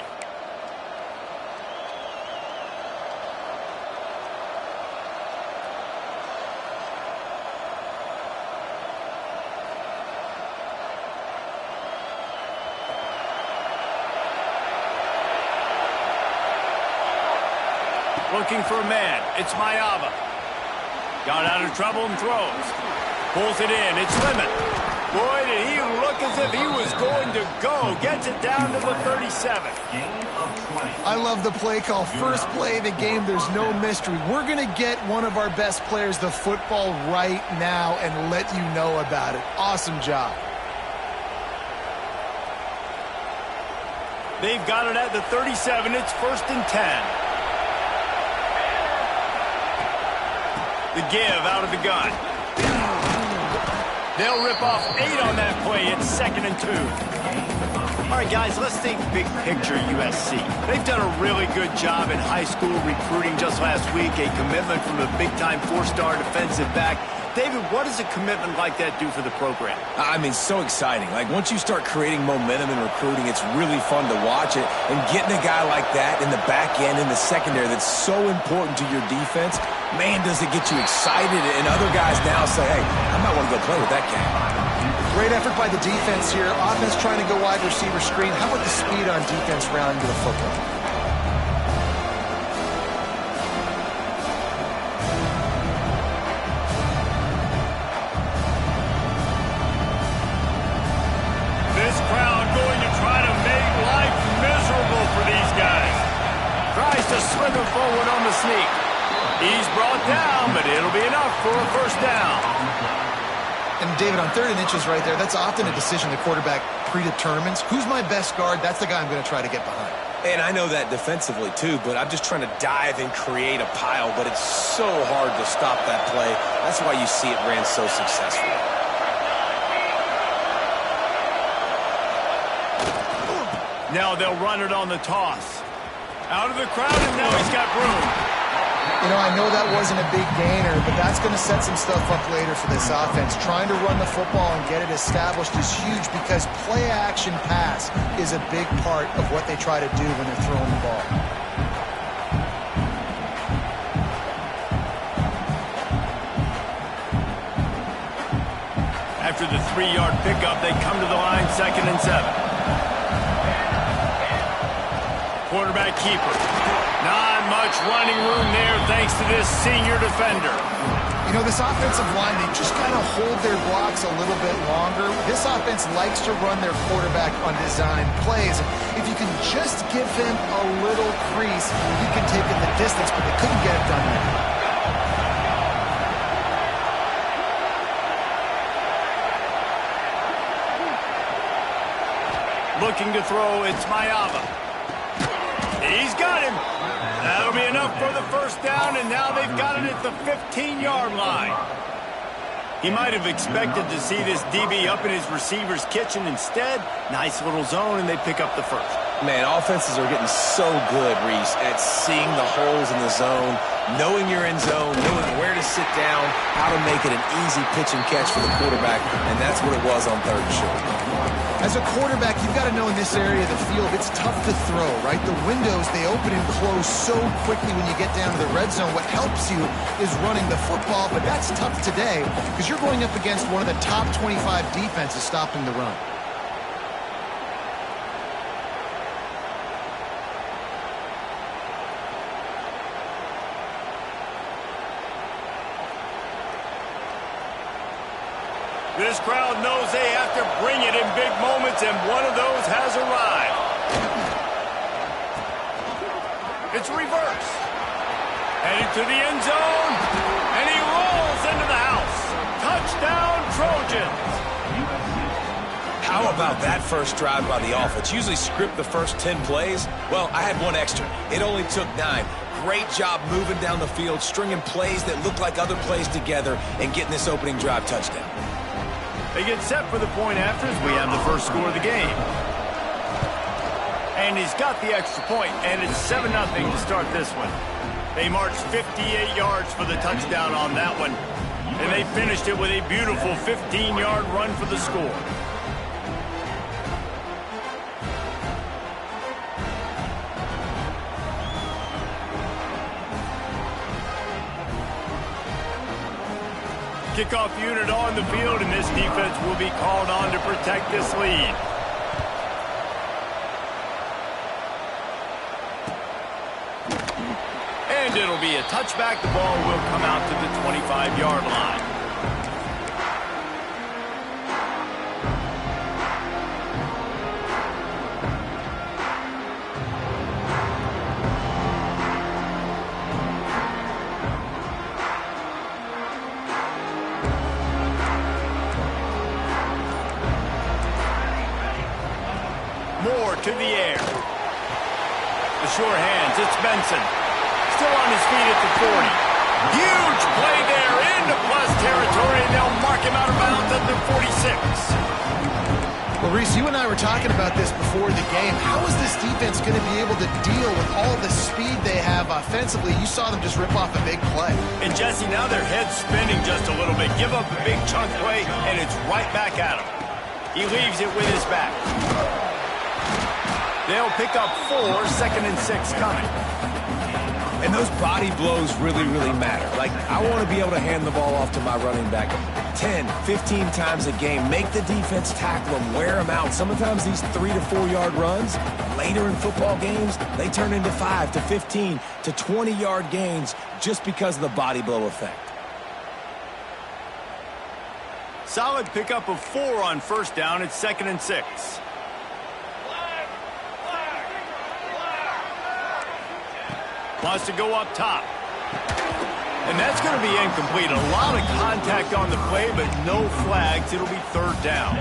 Looking for a man. It's Mayava. Got out of trouble and throws. Pulls it in. It's Lemon. Boy, did he look as if he was going to go. Gets it down to the 37. I love the play call. First play of the game, there's no mystery. We're going to get one of our best players the football right now and let you know about it. Awesome job. They've got it at the 37. It's 1st and 10. The give out of the gun. They'll rip off 8 on that play. It's 2nd and 2. All right, guys, let's think big picture USC. They've done a really good job in high school recruiting just last week. A commitment from a big-time 4-star defensive back. David, what does a commitment like that do for the program? I mean, so exciting. Like, once you start creating momentum in recruiting, it's really fun to watch it. And getting a guy like that in the back end, in the secondary, that's so important to your defense, man, does it get you excited. And other guys now say, hey, I might want to go play with that guy. Great effort by the defense here. Offense trying to go wide receiver screen. How about the speed on defense rounding to the football? This crowd going to try to make life miserable for these guys. Tries to slither forward on the sneak. He's brought down, but it'll be enough for a 1st down. And David, on 3rd and inches right there, that's often a decision the quarterback predetermines. Who's my best guard? That's the guy I'm going to try to get behind. And I know that defensively, too, but I'm just trying to dive and create a pile, but it's so hard to stop that play. That's why you see it ran so successfully. Now they'll run it on the toss. Out of the crowd, and now he's got room. You know, I know that wasn't a big gainer, but that's going to set some stuff up later for this offense. Trying to run the football and get it established is huge because play-action pass is a big part of what they try to do when they're throwing the ball. After the 3-yard pickup, they come to the line 2nd and 7. Quarterback keeper. Not much running room there thanks to this senior defender. You know, this offensive line, they just kind of hold their blocks a little bit longer. This offense likes to run their quarterback on design plays. If you can just give him a little crease, you can take it the distance, but they couldn't get it done there. Looking to throw, it's Mayava. He's got him. That'll be enough for the 1st down, and now they've got it at the 15-yard line. He might have expected to see this DB up in his receiver's kitchen. Instead, nice little zone, and they pick up the 1st. Man, offenses are getting so good, Reese, at seeing the holes in the zone, knowing you're in zone, knowing where to sit down, how to make it an easy pitch and catch for the quarterback, and that's what it was on 3rd and short. As a quarterback, you've got to know in this area of the field, it's tough to throw, right? The windows, they open and close so quickly when you get down to the red zone. What helps you is running the football, but that's tough today because you're going up against one of the top 25 defenses stopping the run. This crowd knows they have to bring it in big moments, and one of those has arrived. It's reverse. Heading to the end zone, and he rolls into the house. Touchdown, Trojans. How about that first drive by the offense? Usually script the first 10 plays. Well, I had one extra. It only took 9. Great job moving down the field, stringing plays that look like other plays together, and getting this opening drive touchdown. They get set for the point after as we have the first score of the game. And he's got the extra point, and it's 7-0 to start this one. They marched 58 yards for the touchdown on that one, and they finished it with a beautiful 15-yard run for the score. Kickoff unit on the field, and this defense will be called on to protect this lead. And it'll be a touchback. The ball will come out to the 25-yard line. To the air. The sure hands, it's Benson. Still on his feet at the 40. Huge play there into plus territory, and they'll mark him out of bounds at the 46. Well, Reese, you and I were talking about this before the game. How is this defense going to be able to deal with all the speed they have offensively? You saw them just rip off a big play. And Jesse, now their head's spinning just a little bit. Give up a big chunk play, and it's right back at him. He leaves it with his back. They'll pick up 4, 2nd and 6 coming. And those body blows really, really matter. Like, I want to be able to hand the ball off to my running back 10, 15 times a game. Make the defense tackle them, wear them out. Sometimes these 3 to 4 yard runs, later in football games, they turn into 5 to 15 to 20 yard gains just because of the body blow effect. Solid pickup of 4 on first down. It's 2nd and 6. Wants to go up top. And that's going to be incomplete. A lot of contact on the play, but no flags. It'll be 3rd down.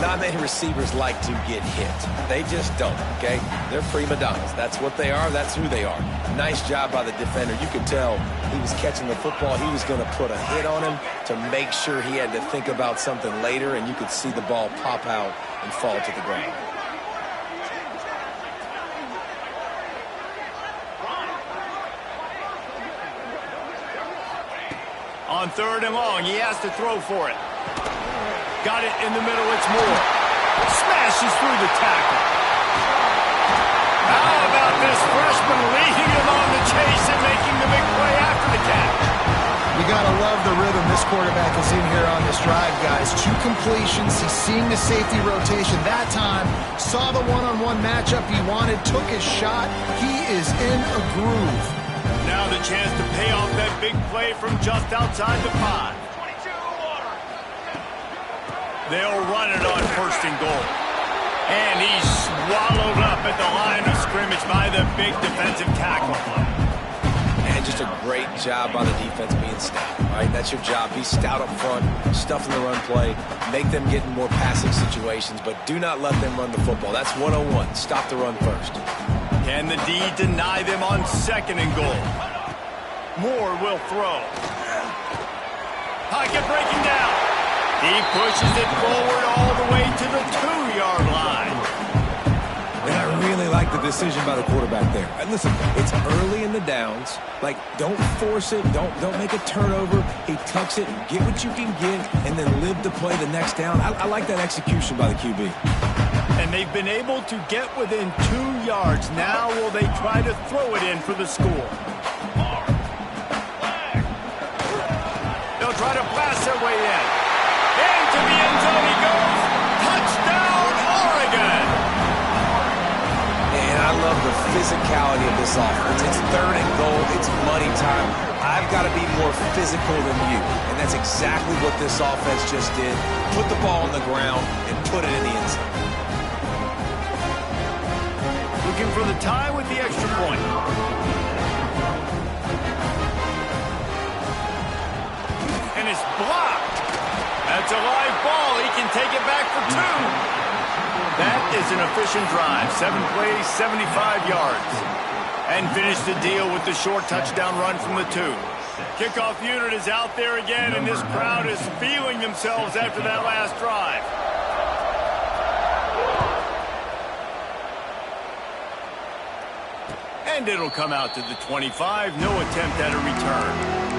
Not many receivers like to get hit. They just don't, okay? They're prima donnas. That's what they are. That's who they are. Nice job by the defender. You could tell he was catching the football. He was going to put a hit on him to make sure he had to think about something later, and you could see the ball pop out and fall to the ground. On 3rd and long, he has to throw for it. Got it in the middle, it's Moore. Smashes through the tackle. How about this freshman leading him on the chase and making the big play after the catch? You got to love the rhythm this quarterback is in here on this drive, guys. 2 completions. He's seeing the safety rotation that time. Saw the one-on-one matchup he wanted, took his shot. He is in a groove. Now the chance to pay off that big play from just outside the 5. They'll run it on 1st and goal. And he's swallowed up at the line of scrimmage by the big defensive tackle. And just a great job by the defense being stout. All right, that's your job. Be stout up front, stuff in the run play, make them get in more passing situations, but do not let them run the football. That's 101. Stop the run first. Can the D deny them on 2nd and goal? Moore will throw. Pocket breaking down. He pushes it forward all the way to the 2-yard line. And I really like the decision by the quarterback there. And listen, it's early in the downs. Like, don't force it. Don't make a turnover. He tucks it, get what you can get, and then live to play the next down. I like that execution by the QB. And they've been able to get within 2 yards. Now will they try to throw it in for the score? They'll try to pass their way in. Into the end zone he goes. Touchdown, Oregon! And I love the physicality of this offense. It's third and goal. It's money time. I've got to be more physical than you. And that's exactly what this offense just did. Put the ball on the ground and put it in the end zone. Looking for the tie with the extra point. And it's blocked. That's a live ball. He can take it back for 2. That is an efficient drive. 7 plays, 75 yards. And finished the deal with the short touchdown run from the 2. Kickoff unit is out there again, and this crowd is feeling themselves after that last drive. And it'll come out to the 25. No attempt at a return.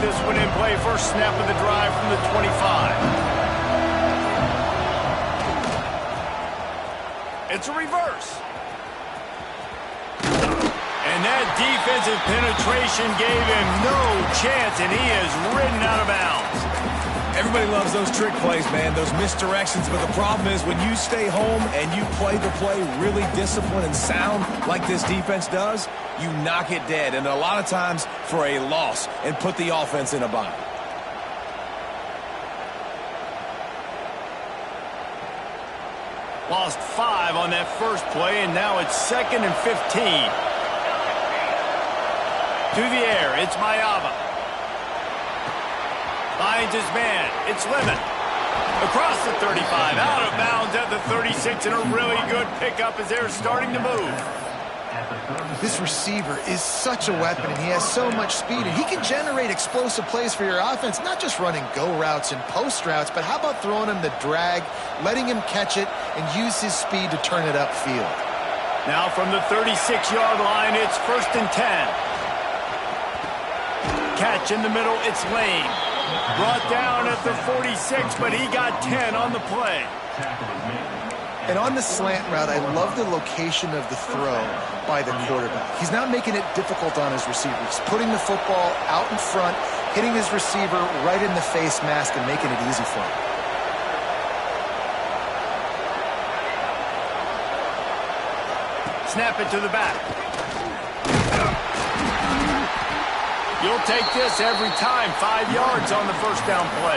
This one in play, first snap of the drive from the 25. It's a reverse. And that defensive penetration gave him no chance, and he is ridden out of bounds. Everybody loves those trick plays, man, those misdirections, but the problem is when you stay home and you play the play really disciplined and sound like this defense does, you knock it dead, and a lot of times for a loss, and put the offense in a bind. Lost 5 on that first play, and now it's 2nd and 15. To the air, it's Mayava. Finds his man, it's Lemon. Across the 35, out of bounds at the 36, and a really good pickup as they're starting to move. This receiver is such a weapon, and he has so much speed, and he can generate explosive plays for your offense, not just running go routes and post routes, but how about throwing him the drag, letting him catch it, and use his speed to turn it upfield. Now from the 36-yard line, it's 1st and 10. Catch in the middle, it's Lane. Brought down at the 46, but he got 10 on the play. And on the slant route, I love the location of the throw by the quarterback. He's not making it difficult on his receiver. He's putting the football out in front, hitting his receiver right in the face mask and making it easy for him. Snap it to the back. You'll take this every time. 5 yards on the first down play.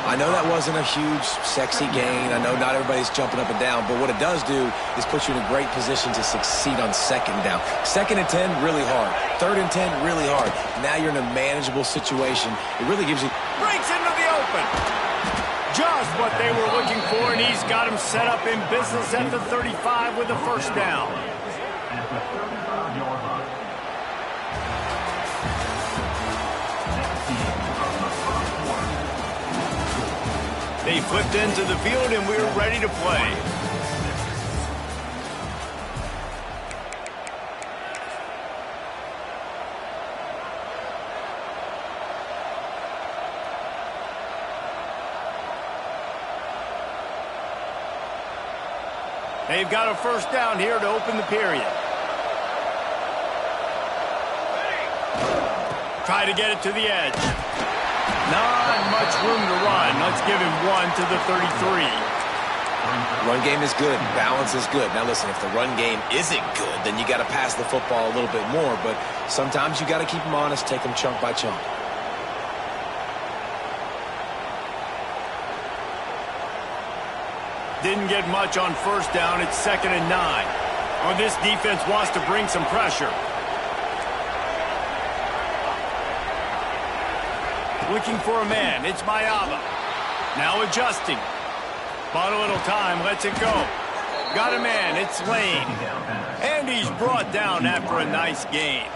I know that wasn't a huge, sexy gain. I know not everybody's jumping up and down, but what it does do is put you in a great position to succeed on 2nd down. 2nd and 10, really hard. 3rd and 10, really hard. Now you're in a manageable situation. It really gives you... Breaks into the open. Just what they were looking for, and he's got him set up in business at the 35 with a first down. They flipped into the field, and we're ready to play. They've got a first down here to open the period. Try to get it to the edge. Not much room to run. Let's give him 1 to the 33. Run game is good. Balance is good. Now listen, if the run game isn't good, then you got to pass the football a little bit more. But sometimes you got to keep them honest, take them chunk by chunk. Didn't get much on first down. It's 2nd and 9. Oh, this defense wants to bring some pressure. Looking for a man. It's Mayava. Now adjusting. Bought a little time. Lets it go. Got a man. It's Lane. And he's brought down after a nice gain.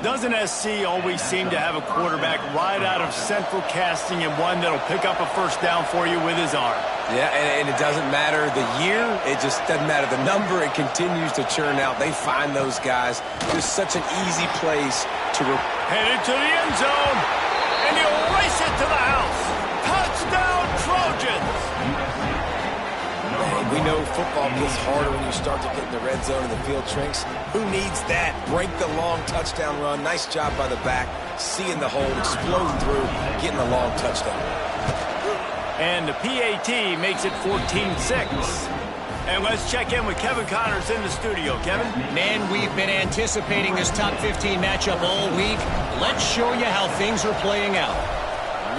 Doesn't SC always seem to have a quarterback right out of central casting and one that'll pick up a first down for you with his arm? Yeah, and it doesn't matter the year. It just doesn't matter the number. It continues to churn out. They find those guys. Just such an easy place to... Headed to the end zone. And he'll race it to the house. Touchdown, Trojans! We know football gets harder when you start to get in the red zone and the field shrinks. Who needs that? Break the long touchdown run. Nice job by the back. Seeing the hole, exploding through, getting a long touchdown. And the PAT makes it 14-6. And let's check in with Kevin Connors in the studio. Kevin? Man, we've been anticipating this top 15 matchup all week. Let's show you how things are playing out.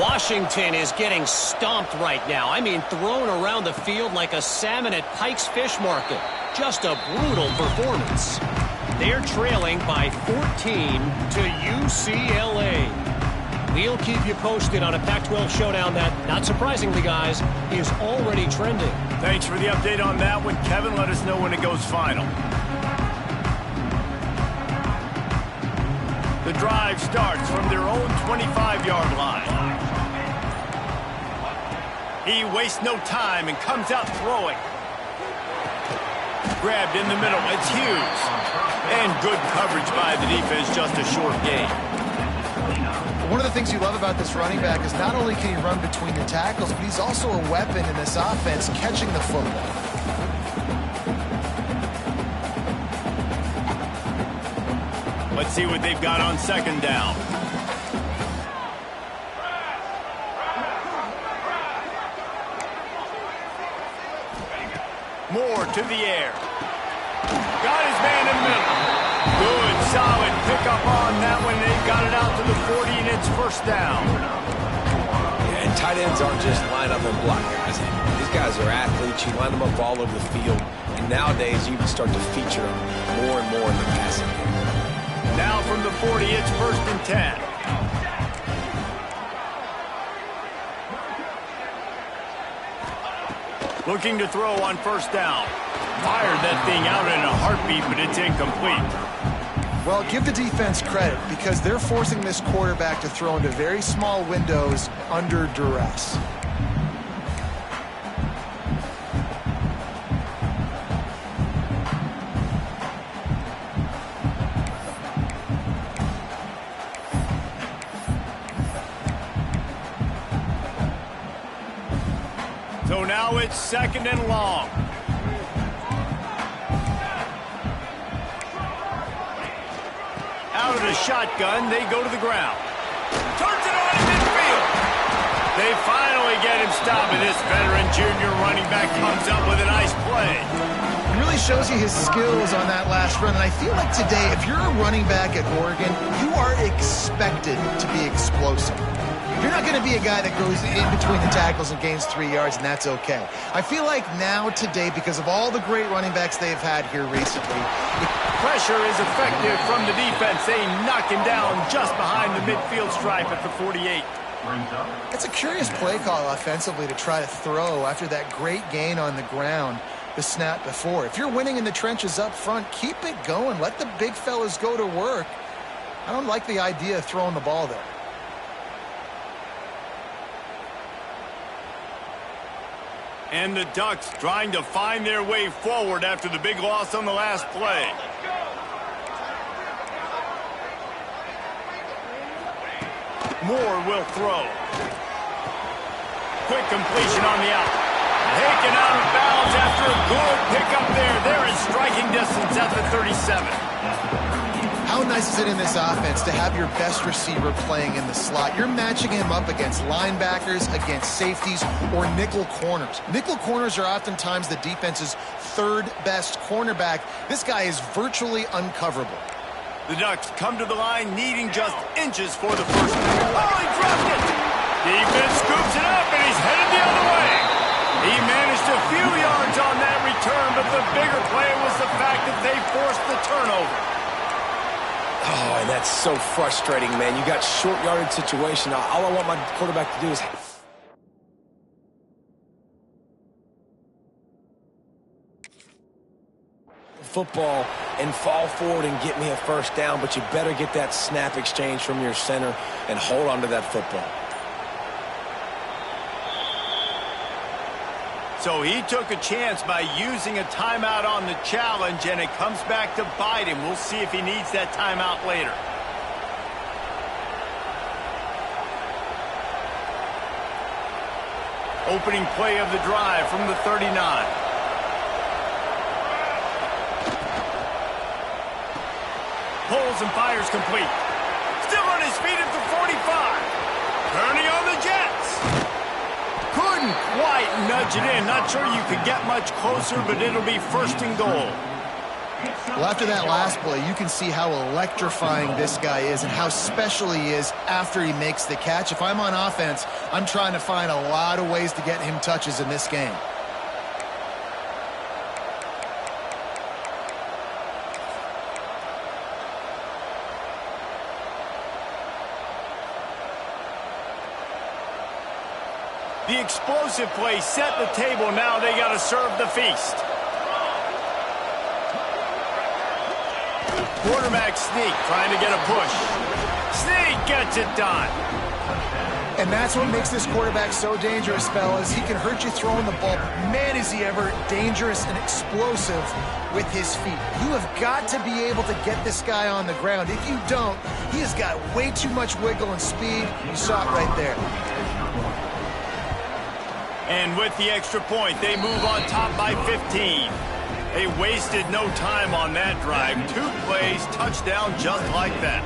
Washington is getting stomped right now. I mean, thrown around the field like a salmon at Pike's Fish Market. Just a brutal performance. They're trailing by 14 to UCLA. We'll keep you posted on a Pac-12 showdown that, not surprisingly, guys, is already trending. Thanks for the update on that one, Kevin. Let us know when it goes final. The drive starts from their own 25-yard line. He wastes no time and comes out throwing. Grabbed in the middle. It's Hughes. And good coverage by the defense, just a short gain. One of the things you love about this running back is not only can he run between the tackles, but he's also a weapon in this offense catching the football. Let's see what they've got on second down. Moore to the air. Got his man in the middle. Good, solid pickup on that one. They got it out to the 40, and it's first down. Yeah, and tight ends aren't just line up and block guys. These guys are athletes. You line them up all over the field. And nowadays, you can start to feature them more and more in the passing game. Now from the 40, it's first and 10. Looking to throw on first down. Fired that thing out in a heartbeat, but it's incomplete. Well, give the defense credit because they're forcing this quarterback to throw into very small windows under duress. So now it's second and long. Out of the shotgun, they go to the ground. Turns it on in midfield. They finally get him stopped, and this veteran junior running back comes up with a nice play. It really shows you his skills on that last run, and I feel like today, if you're a running back at Oregon, you are expected to be explosive. You're not going to be a guy that goes in between the tackles and gains 3 yards, and that's okay. I feel like now, today, because of all the great running backs they've had here recently, pressure is effective from the defense. They knock him down just behind the midfield stripe at the 48. It's a curious play call offensively to try to throw after that great gain on the ground the snap before. If you're winning in the trenches up front, keep it going. Let the big fellas go to work. I don't like the idea of throwing the ball there. And the Ducks trying to find their way forward after the big loss on the last play. Moore will throw. Quick completion on the out. Taken out of bounds after a good pickup there. They're in striking distance at the 37. How nice is it in this offense to have your best receiver playing in the slot? You're matching him up against linebackers, against safeties, or nickel corners. Nickel corners are oftentimes the defense's third best cornerback. This guy is virtually uncoverable. The Ducks come to the line needing just inches for the first down. Oh, he dropped it! Defense scoops it up, and he's headed the other way. He managed a few yards on that return, but the bigger play was the fact that they forced the turnover. Oh, and that's so frustrating, man. You got short yardage situation. All I want my quarterback to do is football and fall forward and get me a first down, but you better get that snap exchange from your center and hold on to that football. So he took a chance by using a timeout on the challenge, and it comes back to bite him. We'll see if he needs that timeout later. Opening play of the drive from the 39. Pulls and fires complete. Still on his feet at the 45. Turning on the Jets. Couldn't quite nudge it in. Not sure you could get much closer, but it'll be first and goal. Well, after that last play, you can see how electrifying this guy is and how special he is after he makes the catch. If I'm on offense, I'm trying to find a lot of ways to get him touches in this game. The explosive play set the table. Now they got to serve the feast. Quarterback sneak, trying to get a push. Sneak gets it done. And that's what makes this quarterback so dangerous, fellas. He can hurt you throwing the ball. Man, is he ever dangerous and explosive with his feet. You have got to be able to get this guy on the ground. If you don't, he has got way too much wiggle and speed. You saw it right there. And with the extra point, they move on top by 15. They wasted no time on that drive. 2 plays, touchdown just like that.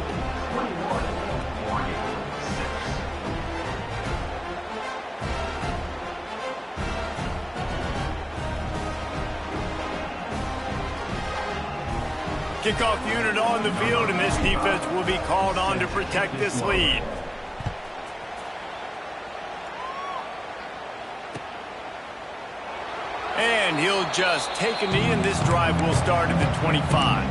Kickoff unit on the field, and this defense will be called on to protect this lead. And he'll just take a knee, and this drive will start at the 25.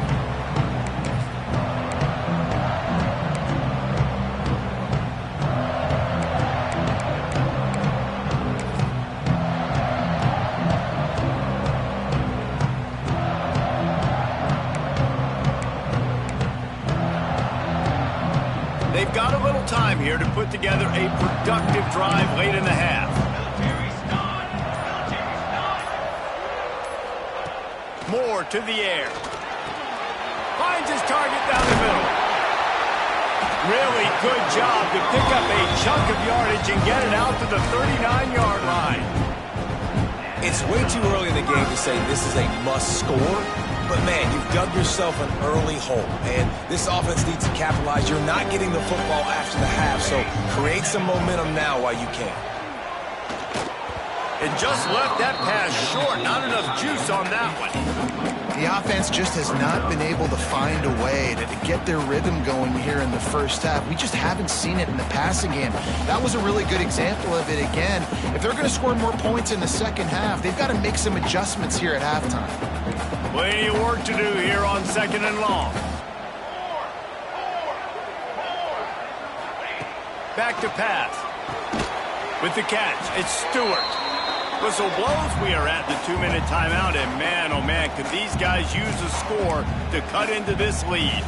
They've got a little time here to put together a productive drive late in the half. Moore to the air. Finds his target down the middle. Really good job to pick up a chunk of yardage and get it out to the 39-yard line. It's way too early in the game to say this is a must score, but man, you've dug yourself an early hole, and this offense needs to capitalize. You're not getting the football after the half, so create some momentum now while you can. It just left that pass short. Not enough juice on that one. The offense just has not been able to find a way to get their rhythm going here in the first half. We just haven't seen it in the passing game. That was a really good example of it again. If they're going to score more points in the second half, they've got to make some adjustments here at halftime. Plenty of work to do here on 2nd and long. Back to pass. With the catch, it's Stewart. Whistle blows, we are at the 2-minute timeout, and man, oh man, could these guys use a score to cut into this lead.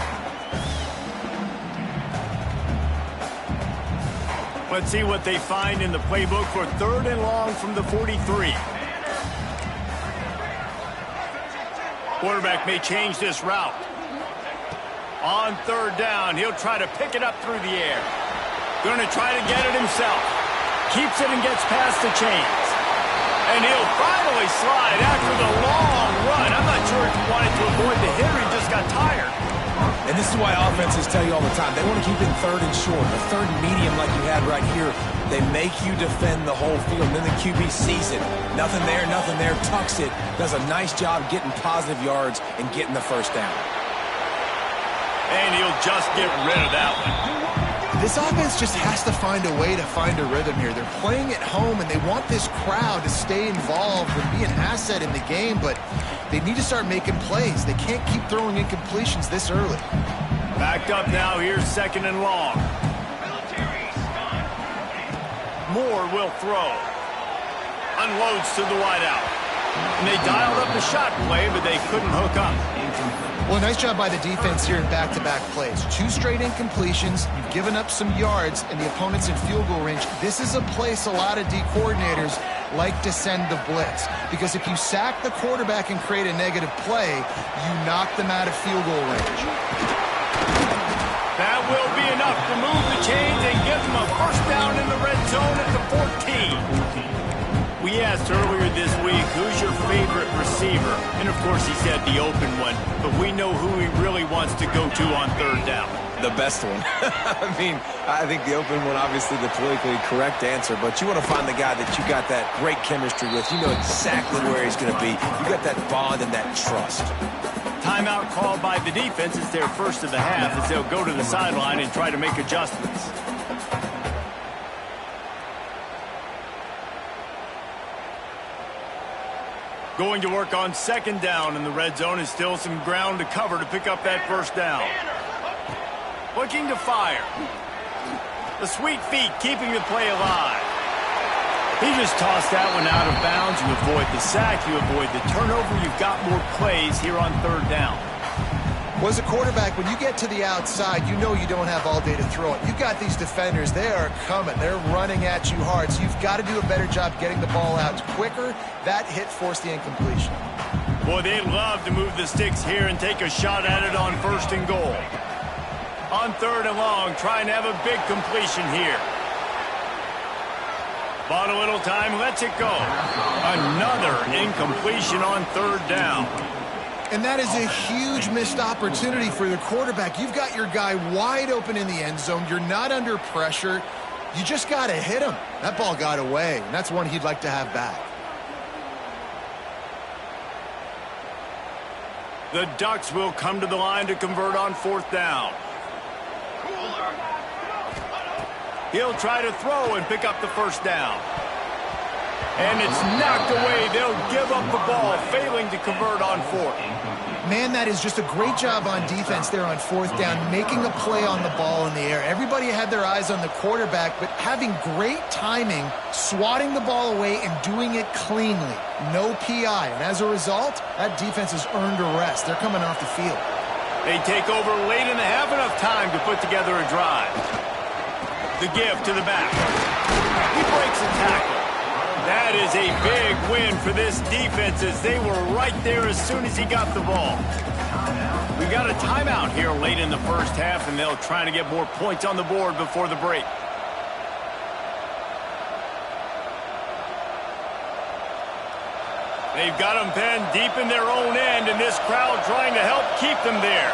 Let's see what they find in the playbook for 3rd and long from the 43. Quarterback may change this route. On 3rd down, he'll try to pick it up through the air. Going to try to get it himself. Keeps it and gets past the chains. And he'll finally slide after the long run. I'm not sure if he wanted to avoid the hit or he just got tired. And this is why offenses tell you all the time, they want to keep it 3rd and short, or 3rd and medium like you had right here. They make you defend the whole field, and then the QB sees it. Nothing there, tucks it, does a nice job getting positive yards and getting the first down. And he'll just get rid of that one. This offense just has to find a way to find a rhythm here. They're playing at home, and they want this crowd to stay involved and be an asset in the game, but they need to start making plays. They can't keep throwing incompletions this early. Backed up now, here's 2nd and long. Moore will throw. Unloads to the wideout. And they dialed up the shot play, but they couldn't hook up. Well, nice job by the defense here in back-to-back plays. 2 straight incompletions. You've given up some yards, and the opponent's in field goal range. This is a place a lot of D coordinators like to send the blitz, because if you sack the quarterback and create a negative play, you knock them out of field goal range. That will be enough to move the chains and give them a first down in the red zone at the 14. He asked earlier this week, who's your favorite receiver? And, of course, he said the open one. But we know who he really wants to go to on third down. The best one. I mean, I think the open one, obviously the politically correct answer, but you want to find the guy that you got that great chemistry with. You know exactly where he's going to be. You got that bond and that trust. Timeout called by the defense. It's their first of the half as they'll go to the sideline and try to make adjustments. Going to work on second down in the red zone is still some ground to cover to pick up that first down. Looking to fire. The sweet feet keeping the play alive. He just tossed that one out of bounds. You avoid the sack, you avoid the turnover. You've got more plays here on third down. Well, as a quarterback, when you get to the outside, you know you don't have all day to throw it. You've got these defenders. They are coming. They're running at you hard. So you've got to do a better job getting the ball out quicker. That hit forced the incompletion. Boy, they love to move the sticks here and take a shot at it on first and goal. On third and long, trying to have a big completion here. Bought a little time, lets it go. Another incompletion on third down. And that is a huge missed opportunity for the quarterback. You've got your guy wide open in the end zone. You're not under pressure. You just got to hit him. That ball got away, and that's one he'd like to have back. The Ducks will come to the line to convert on fourth down. He'll try to throw and pick up the first down. And it's knocked away. They'll give up the ball, failing to convert on fourth. Man, that is just a great job on defense there on fourth down, making a play on the ball in the air. Everybody had their eyes on the quarterback, but having great timing, swatting the ball away, and doing it cleanly. No PI. And as a result, that defense has earned a rest. They're coming off the field. They take over late in the half, enough time to put together a drive. The give to the back. He breaks a tackle. That is a big win for this defense as they were right there as soon as he got the ball. We got a timeout here late in the first half, and they'll try to get more points on the board before the break. They've got them pinned deep in their own end, and this crowd trying to help keep them there.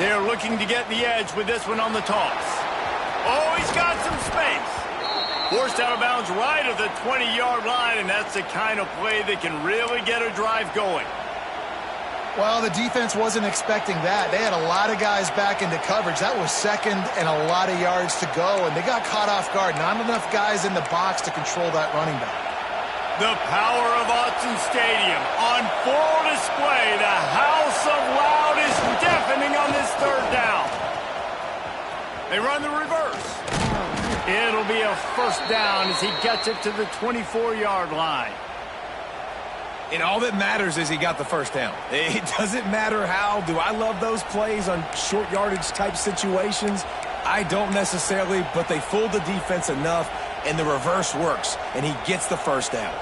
They're looking to get the edge with this one on the toss. Oh, he's got some space. Forced out of bounds right at the 20-yard line, and that's the kind of play that can really get a drive going. Well, the defense wasn't expecting that. They had a lot of guys back into coverage. That was second and a lot of yards to go, and they got caught off guard. Not enough guys in the box to control that running back. The power of Autzen Stadium on full display. The house of loud is deafening on this third down. They run the reverse. It'll be a first down as he gets it to the 24-yard line. And all that matters is he got the first down. It doesn't matter how. Do I love those plays on short yardage type situations? I don't necessarily, but they fooled the defense enough, and the reverse works, and he gets the first down.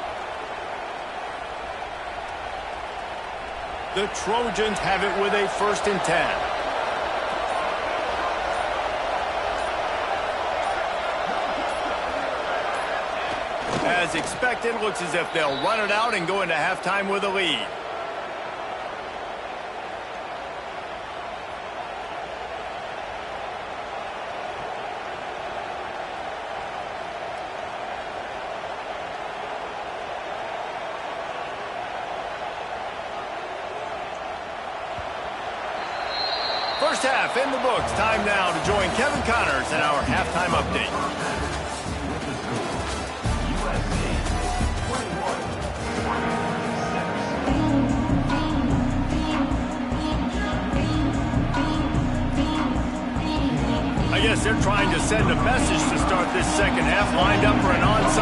The Trojans have it with a 1st and 10. As expected, looks as if they'll run it out and go into halftime with a lead. First half in the books. Time now to join Kevin Connors in our halftime update. I guess they're trying to send a message to start this second half, lined up for an onside